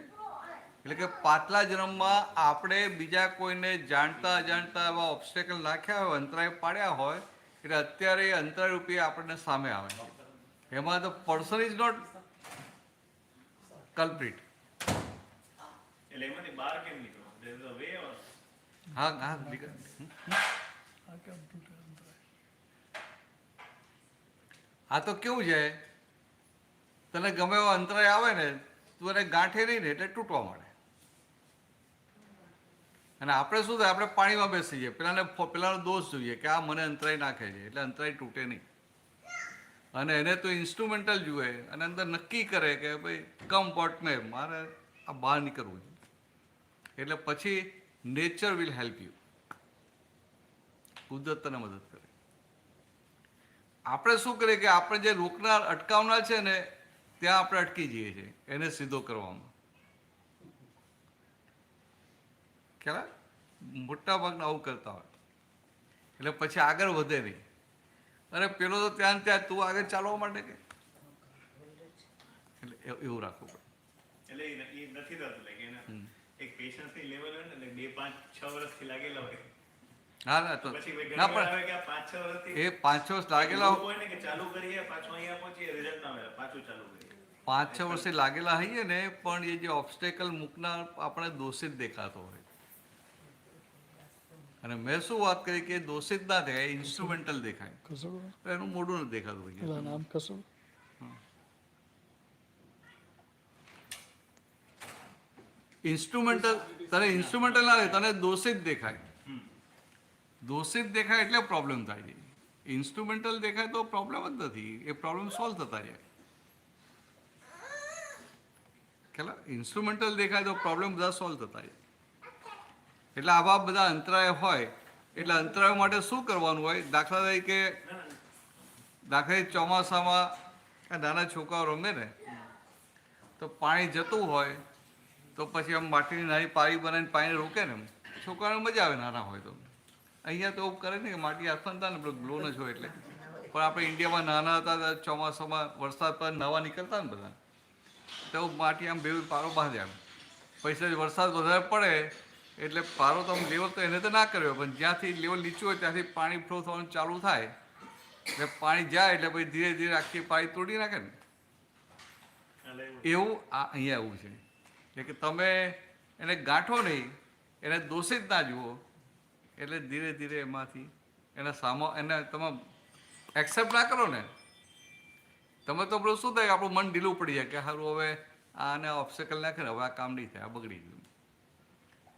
A: એટલે કે પાછલા જન્મમાં આપણે બીજા કોઈને જાણતા અજાણતા એવા ઓબ્સ્ટેકલ નાખ્યા હોય, અંતરાય પાડ્યા હોય, એટલે અત્યારે એ અંતરાય રૂપી આપણને સામે આવે છે. એમાં તો પર્સન ઇઝ નોટ કલ્પ્રિટ.
I: એટલે એમાંથી બહાર કેમ નીકળો? There is a way or
A: હા હા આ તો કેવું છે, તને ગમે એવો અંતરાય આવે ને તું એને ગાંઠે નહીં ને એટલે તૂટવા માંડે. અને આપણે શું થાય, આપણે પાણીમાં બેસી જઈએ, પેલાનો દોષ જોઈએ કે આ મને અંતરાય નાખે છે એટલે અંતરાય તૂટે નહીં. અને એને તો ઇન્સ્ટ્રુમેન્ટલ જુએ અને અંદર નક્કી કરે કે ભાઈ કમ વોટ મે મારે આ બહાર નીકળવું છે. એટલે પછી નેચર વિલ હેલ્પ યુ. કુદરત તને મદદ કરે. આપણે શું કરીએ કે આપણે જે રોકનાર અટકાવનાર છે ને ત્યાં આપણે અટકી જઈએ છીએ એને સીધો કરવામાં. ખ્યાલ? મોટા ભાગના આવું કરતા હોય એટલે પછી આગળ વધે નહીં. અને પેલો તો ત્યાં ને ત્યાં તું આગળ ચાલવા માટે કે એટલે એવું રાખવું પડે.
I: એટલે એ નથી થતું લાગે એના એક પેશન્સની લેવલ હોય ને 2, 5, 6 વર્ષથી લાગેલા હોય.
A: હા ના તો
I: પછી ભાઈ
A: ના
I: ઘણી વાર
A: પણ
I: આવે કે આ 5, 6 વર્ષથી
A: એ 5-6 વર્ષ લાગેલા
I: હોય ને કે ચાલુ કરીએ પાછું અહીંયા પહોંચીએ રિઝલ્ટ ના આવે પાછું ચાલુ કરીએ.
A: 5-6 વર્ષે લાગેલા હઈએ ને પણ એ જે ઓબ્સ્ટેકલ મૂકનાર આપણે દોષિત દેખાતો હોય. અને મેં શું વાત કરી કે દોષિત ના દેખાય ઇન્સ્ટ્રુમેન્ટલ દેખાય તો એનું મોઢું નથી દેખાતું હોય.
B: નામ કશું
A: ઇન્સ્ટ્રુમેન્ટલ તને ઇન્સ્ટ્રુમેન્ટલ ના દે તને દોષિત દેખાય. દોષિત દેખાય એટલે પ્રોબ્લેમ થાય છે. ઇન્સ્ટ્રુમેન્ટલ દેખાય તો પ્રોબ્લેમ જ નથી, એ પ્રોબ્લેમ સોલ્વ થતા જાય. ખ્યાલ? ઇન્સ્ટ્રુમેન્ટલ દેખાય તો પ્રોબ્લેમ બધા સોલ્વ થતા જાય. એટલે આવા બધા અંતરાય હોય એટલે અંતરાયો માટે શું કરવાનું હોય? દાખલા તરીકે ચોમાસામાં આ નાના છોકરાઓ રમે ને તો પાણી જતું હોય તો પછી આમ માટીની નાની પારી બનાવીને પાણી રોકે ને છોકરાઓને મજા આવે નાના હોય તો. અહીંયા તો એવું કરે ને કે માટી હાથમાં હતા ને પેલો ગ્લો ન હોય એટલે. પણ આપણે ઇન્ડિયામાં નાના હતા ત્યારે ચોમાસામાં વરસાદ પર નવા નીકળતા ને બધા તો માટી આમ ભેગું પારો બાંધે આમ. પછી વરસાદ વધારે પડે એટલે પારો તો આમ લેવલ તો એને તો ના કર્યો પણ જ્યાંથી લેવલ નીચું હોય ત્યાંથી પાણી ફ્લો થવાનું ચાલુ થાય એટલે પાણી જાય એટલે પછી ધીરે ધીરે આખી પાણી તોડી નાખે ને એવું આ અહીંયા એવું છે. એટલે કે તમે એને ગાંઠો નહીં, એને દોષિત ના જુઓ એટલે ધીરે ધીરે એમાંથી એને તમે એક્સેપ્ટ ના કરો ને તમે તો પેલું શું થાય આપણું મન ઢીલું પડી જાય કે સારું હવે આને ઓબ્સ્ટેકલ નાખે ને હવે આ કામ નહીં થાય, આ બગડી ગયું.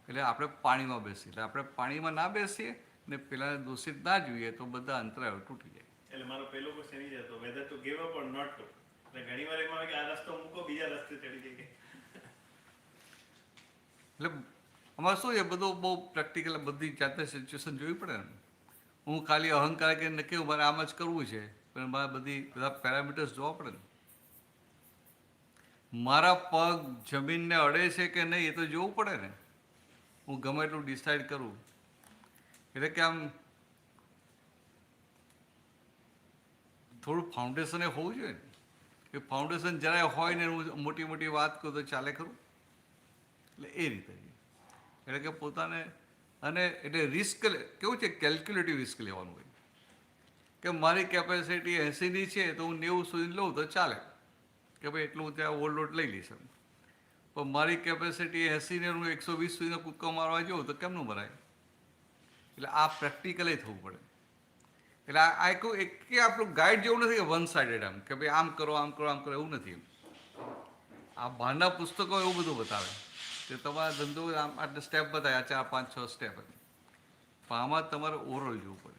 A: એટલે આપણે પાણીમાં બેસીએ એટલે આપણે પાણીમાં ના બેસીએ ને પેલાને દોષિત ના જોઈએ તો બધા અંતરાયો તૂટી જાય.
I: એટલે મારો પહેલો ક્વેશ્ચન એ જ હતો whether to give up or not to. એટલે ઘણી વાર એમાં આવે કે આ રસ્તો મૂકો બીજા રસ્તે ચડી જઈએ.
A: એટલે અમારે શું છે બધું બહુ પ્રેક્ટિકલ બધી જાતની સિચ્યુએશન જોવી પડે ને. હું ખાલી અહંકાર કે કેવું મારે આમ જ કરવું છે પણ મારે બધા પેરામીટર્સ જોવા પડે ને. મારા પગ જમીનને અડે છે કે નહીં એ તો જોવું પડે ને. હું ગમે એટલું ડિસાઈડ કરું એટલે કે આમ થોડું ફાઉન્ડેશન એ હોવું જોઈએ ને. એ ફાઉન્ડેશન જરાય હોય ને હું મોટી મોટી વાત કરું તો ચાલે ખરું. એટલે એ રીતે એટલે કે પોતાને અને એટલે રિસ્ક કેવું છે કેલ્ક્યુલેટિવ રિસ્ક લેવાનું હોય કે મારી કેપેસિટી 80ની છે તો હું 90 સુધી લઉં તો ચાલે કે ભાઈ એટલું હું ત્યાં ઓવરલોડ લઈ લઈશ. પણ મારી કેપેસિટી 80 ને હું 120 સુધીનો કૂદકો મારવા જાઉં તો કેમનું ભરાય? એટલે આ પ્રેક્ટિકલી થવું પડે. એટલે આ એક આપણું ગાઈડ જેવું નથી કે વન સાઇડેડ આમ કે ભાઈ આમ કરો આમ કરો આમ કરો એવું નથી. આ બહારના પુસ્તકો એવું બધું બતાવે કે તમારા ધંધો આમ આટલા સ્ટેપ બતાવ્યા 4, 5, 6 સ્ટેપ પણ આમાં તમારે ઓવરઓલ જોવું પડે.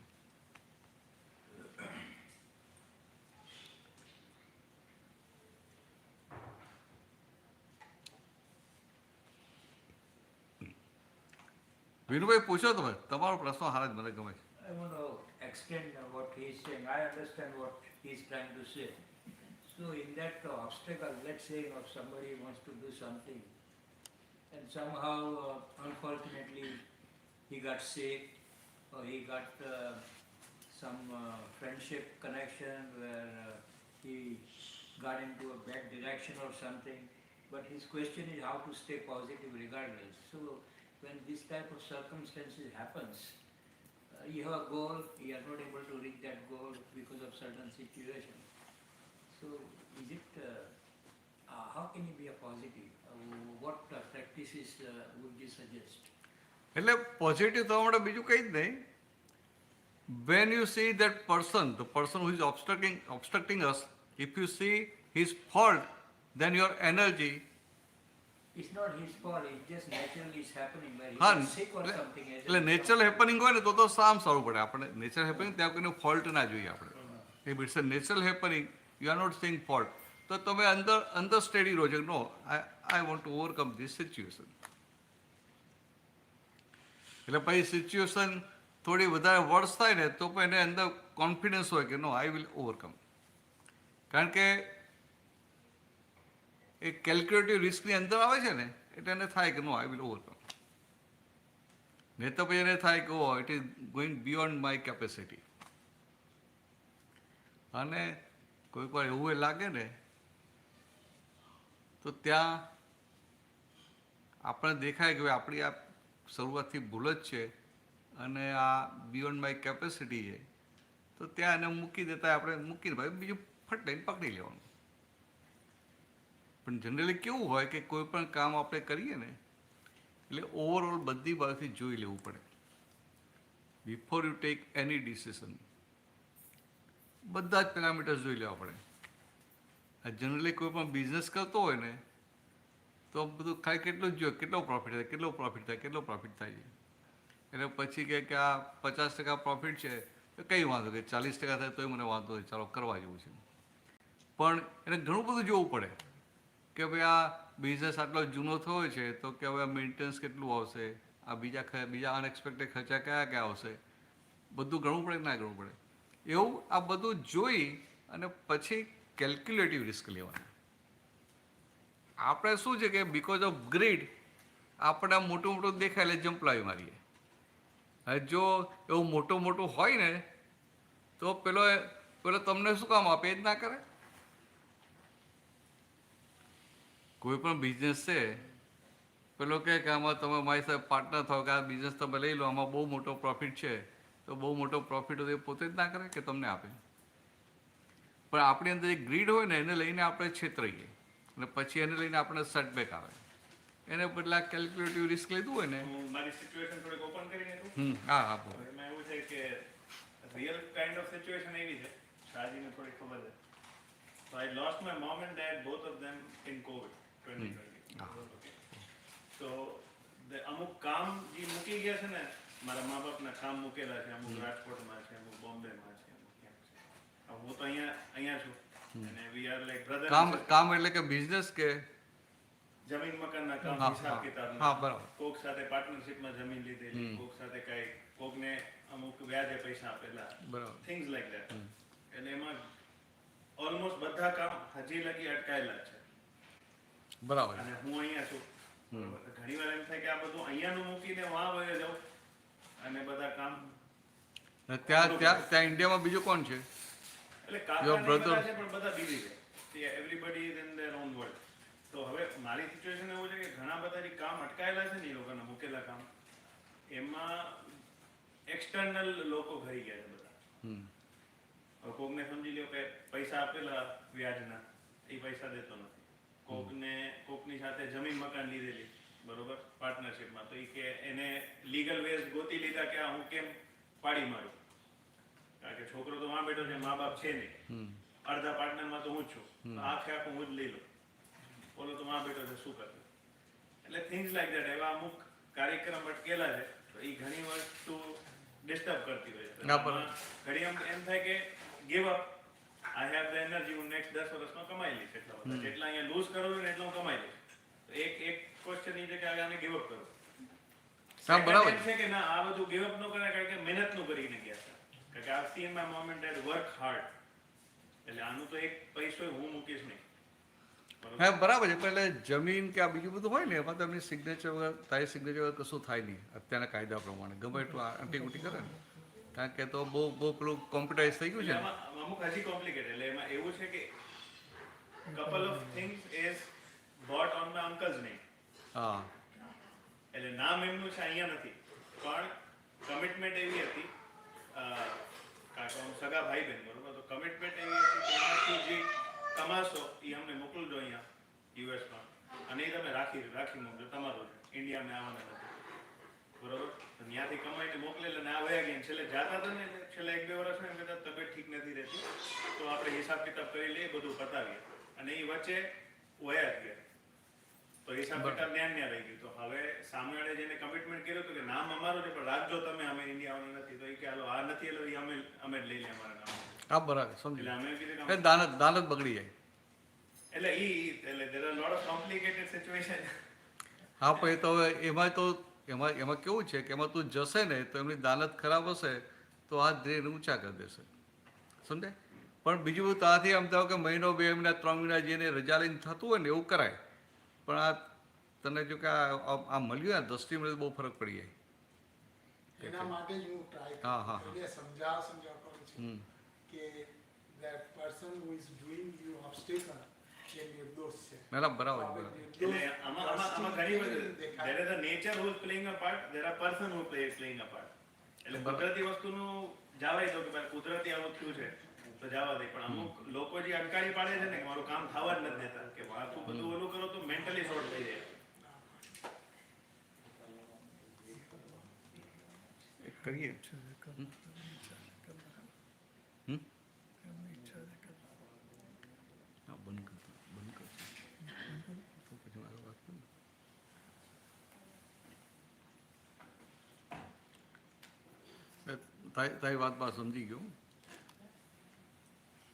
A: વિનુભાઈ પૂછો તમે તમારો પ્રશ્ન હાલ જ મને ગમે છે.
D: I want to extend what he is saying. I understand what he is trying to say. So in that obstacle, let's say somebody wants to do something and somehow, unfortunately, he got sick or he got some friendship connection where he got into a bad direction or something. But his question is how to stay positive regardless. So when this type of circumstances happens, you have a goal, you are not able to reach that goal because of certain situation. So is it, how can you be a positive? What practices would you suggest?
A: એટલે positive થવા માટે બીજું કંઈ જ નહીં. When you see that person, the person who is obstructing us, if you see his fault, then your energy.
D: It's not his fault, it's just naturally is happening where he
A: હા
D: is sick or something.
A: એટલે natural happening હોય ને તો સામ સારું પડે. આપણે natural happening ત્યાં કોઈનો ફોલ્ટ ના જોઈએ આપણે. If it's a natural happening you are not seeing fault તો તમે અંદર સ્ટેડી રહો છો. No I want to overcome this situation. એટલે પછી સિચ્યુએશન થોડી વધારે વર્ષ થાય ને તો પણ એને અંદર કોન્ફિડન્સ હોય કે નો આઈ વિલ ઓવરકમ. કારણ કે એ કેલ્ક્યુલેટિવ રિસ્કની અંદર આવે છે ને એટલે એને થાય કે નો આઈ વિલ ઓવરકમ. નહીં તો પછી એને થાય કે oh it is going beyond my capacity. અને કોઈક વાર એવું લાગે ને તો ત્યાં આપણે દેખાય કે આપણી આ શરૂઆતથી ભૂલ જ છે અને આ બિયોન્ડ માય કેપેસિટી છે, તો ત્યાં એને મૂકી દેતા આપણે મૂકીને ભાઈ બીજું ફટ લઈને પકડી લેવાનું. પણ જનરલી કેવું હોય કે કોઈ પણ કામ આપણે કરીએ ને એટલે ઓવરઓલ બધી બાજુથી જોઈ લેવું પડે before you take any decision. બધા જ પેરામીટર્સ જોઈ લેવા પડે. આ જનરલી કોઈ પણ બિઝનેસ કરતો હોય ને તો બધું ખાલી કેટલું જ જોઈએ, કેટલો પ્રોફિટ થાય, કેટલો પ્રોફિટ થાય, કેટલો પ્રોફિટ થાય છે. એટલે પછી કે આ 50% પ્રોફિટ છે તો કંઈ વાંધો કે 40% થાય તોય મને વાંધો નહીં, ચાલો કરવા જેવું છે. પણ એને ઘણું બધું જોવું પડે કે ભાઈ આ બિઝનેસ આટલો જૂનો થયો છે તો કે હવે મેન્ટેનન્સ કેટલું આવશે, આ બીજા અનએક્સપેક્ટેડ ખર્ચા કયા કયા આવશે, બધું ગણવું પડે કે ના ગણવું પડે. એવું આ બધું જોઈ અને પછી કેલ્ક્યુલેટિવ રિસ્ક લેવાનું. આપણે શું છે કે બિકોઝ ઓફ ગ્રીડ આપણે મોટું મોટું દેખાય એટલે જંપલાવી મારીએ. હવે જો એવું મોટું હોય ને તો પેલો તમને શું કામ આપે એ જ ના કરે. કોઈ પણ બિઝનેસ છે પેલો કહે કે આમાં તમે મારી સાથે પાર્ટનર થાવ કે આ બિઝનેસ તમે લઈ લો, આમાં બહુ મોટો પ્રોફિટ છે, તો બહુ મોટો પ્રોફિટ હોય એ પોતે જ ના કરે કે તમને આપે. પણ આપણી અંદર એક ગ્રીડ હોય ને એને લઈને આપણે છેતરાઈએ અને પછી એને લઈને આપણે સેટબેક આવે. એને બદલે આ કેલ્ક્યુલેટિવ રિસ્ક લીધું હોય ને.
I: હું મારી સિચ્યુએશન થોડીક ઓપન કરી નાખું.
A: હા હા બોલો.
I: એમાં એવું છે કે રિયલ કાઇન્ડ ઓફ સિચ્યુએશન એવી છે, શાદીને થોડી ખબર છે. So I lost my mom and dad, both of them in COVID 2020. Okay. So અમુક કામ જે મૂકી ગયા છે ને, મારા મા બાપના કામ મૂકેલા છે, અમુક રાજકોટમાં છે, અમુક બોમ્બેમાં છે, અમુક ક્યાંક છે. હું તો અહીંયા છું અને we are like brother.
A: કામ એટલે કે બિઝનેસ કે
I: જમીન મકાનના કામ, હિસાબ કિતાબના.
A: હા બરાબર.
I: કોક સાથે પાર્ટનરશિપમાં જમીન લીધેલી, કોક સાથે કઈ કોકને અમુક વ્યાજે પૈસા આપેલા,
A: બરાબર.
I: Things like that. એટલે એમાં ઓલમોસ્ટ બધા કામ હજી લગી અટકાયેલા છે.
A: બરાબર.
I: અને હું અહીંયા છું. ઘણી વાર એમ થાય કે આ બધું અહીંયાનું મૂકીને વહાં વયો જાઉં અને બધા કામ.
A: ત્યાં ઇન્ડિયામાં બીજું કોણ છે?
I: એટલે કાકા બધા છે પણ બધા બીજી છે. Everybody is in their on world. તો હવે મારી સિચ્યુએશન એવું છે કે ઘણા બધા જે કામ અટકાયેલા છે ને, એ લોકોના મૂકેલા કામ, એમાં એક્સટર્નલ લોકો ઘરી ગયા છે બધા. હવે કોકને સમજી લ્યો કે પૈસા આપેલા વ્યાજના, એ પૈસા દેતો નથી. કોકની સાથે જમીન મકાન લીધેલી, બરોબર, પાર્ટનરશિપમાં, તો એ કે એને લીગલ વેઝ ગોતી લીધા કે આ હું કેમ પાડી મારું, કારણ કે છોકરો તો વાં બેઠો છે, મા બાપ છે નહીં, અડધા પાર્ટનરમાં તો હું જ છું, તો આખે આખું હું જ લઈ લઉં, બોલો તો વાં બેઠો છે શું કરતું. એટલે થિંગ્સ લાઈક દેટ. એવા અમુક કાર્યક્રમ અટકેલા છે તો એ ઘણી વસ્તુ ડિસ્ટર્બ કરતી હોય છે. ઘણી એમ થાય કે give up, I have the energy, હું નેક્સ્ટ 10 વર્ષમાં કમાઈ લઈશ એટલા બધા, જેટલા અહીંયા લૂઝ કરવું ને એટલું હું કમાઈ લઈશ. તો એક ક્વેશ્ચન એ છે કે આને ગીવ અપ કરવું. બરાબર છે કે ના, આ બધું ગીવ અપ ન કરે, કારણ કે મહેનતનું કરીને ગયા છે. કારણ કે I seen my mom and dad work hard. એટલે આનું તો એક પૈસો હું મૂકીશ નહીં.
A: હા બરાબર છે. એટલે જમીન કે આ બીજું બધું હોય ને એમાં તો એમની સિગ્નેચર વગર, તારી સિગ્નેચર વગર કશું થાય નહીં અત્યારના કાયદા પ્રમાણે, ગમે એટલું આંટીઘૂંટી કરે ને, કારણ કે તો બહુ પેલું કોમ્પ્યુટરાઇઝ થઈ ગયું છે ને.
I: અમુક હજી કોમ્પ્લિકેટેડ. એટલે એમાં એવું છે કે couple of things is boat on my uncle's name.
A: હા,
I: એટલે નામ એમનું છે, અહીંયા નથી, પણ કમિટમેન્ટ એવી હતી, કારણ કે સગા ભાઈ બહેન, બરોબર, તો કમિટમેન્ટ એવી હતી કે એમાંથી જે કમાશો એ અમને મોકલજો અહીંયા યુએસમાં, અને એ તમે રાખી મૂકજો, તમારું છે, ઇન્ડિયામાં આવવાના નથી, બરોબર. તો ત્યાંથી કમાઈને મોકલેલા ને આ વયા ગયા. છેલ્લે જાતા હતા ને, છેલ્લા 1-2 વર્ષમાં એમ કહેતા તબિયત ઠીક નથી રહેતી, તો આપણે હિસાબ કિતાબ કરી લઈએ, બધું પતાવીએ, અને એ વચ્ચે વયા જ ગયા. તો હિસાબ કિતાબ ન્યા રહી ગયું. તો હવે સામેવાળે જેને કમિટમેન્ટ કર્યું હતું કે નામ અમારું છે પણ રાખજો તમે, અમે ઇન્ડિયા આવવાના નથી, તો એ કે હાલો આ નથી, એટલે અમે જ લઈ લઈએ અમારા નામ.
A: હા બરાબર, સમજી.
I: એટલે અમે કીધું
A: દાન જ બગડી જાય.
I: એટલે there are lot of complicated situation.
A: હા પણ એ તો હવે એમાં તો એમાં કેવું છે કે એમાં તું જશે ને તો એમની દાનત ખરાબ હશે તો હાથ ધીરે ઊંચા કરી દેશે, સમજે. પણ બીજું બધું ત્યાંથી આમ થાવ કે મહિનો 2 મહિના 3 મહિના જઈને રજા લઈને થતું હોય ને એવું કરાય. પણ આ તને જો કે આ મળ્યું ને 10 મિનિટ બહુ ફરક પડી જાય.
E: એના માટે જ હું ટ્રાય
A: હા, હા,
E: કરું એટલે સમજાવ કરું છું
A: હમ.
E: કે that person who is doing you obstacle એ નિર્દોષ છે.
A: બરાબર બરાબર બરાબર.
I: એટલે આમાં ઘણી બધી there is a nature who is playing a part, there are person who is playing a part. એટલે કુદરતી વસ્તુનું જવાય તો કે ભાઈ કુદરતી આવું થયું છે તો જવા દે, પણ અમુક લોકો જે અટકારી પાડે છે ને કે મારું કામ થવા જ નથી દેતા કે આટલું બધું ઓલું કરો તો મેન્ટલી શોર્ટ થઈ જાય.
A: કરીએ. હા, બંધ કર. તો પછી મારો વાત કરું. તારી વાતમાં સમજી ગયો.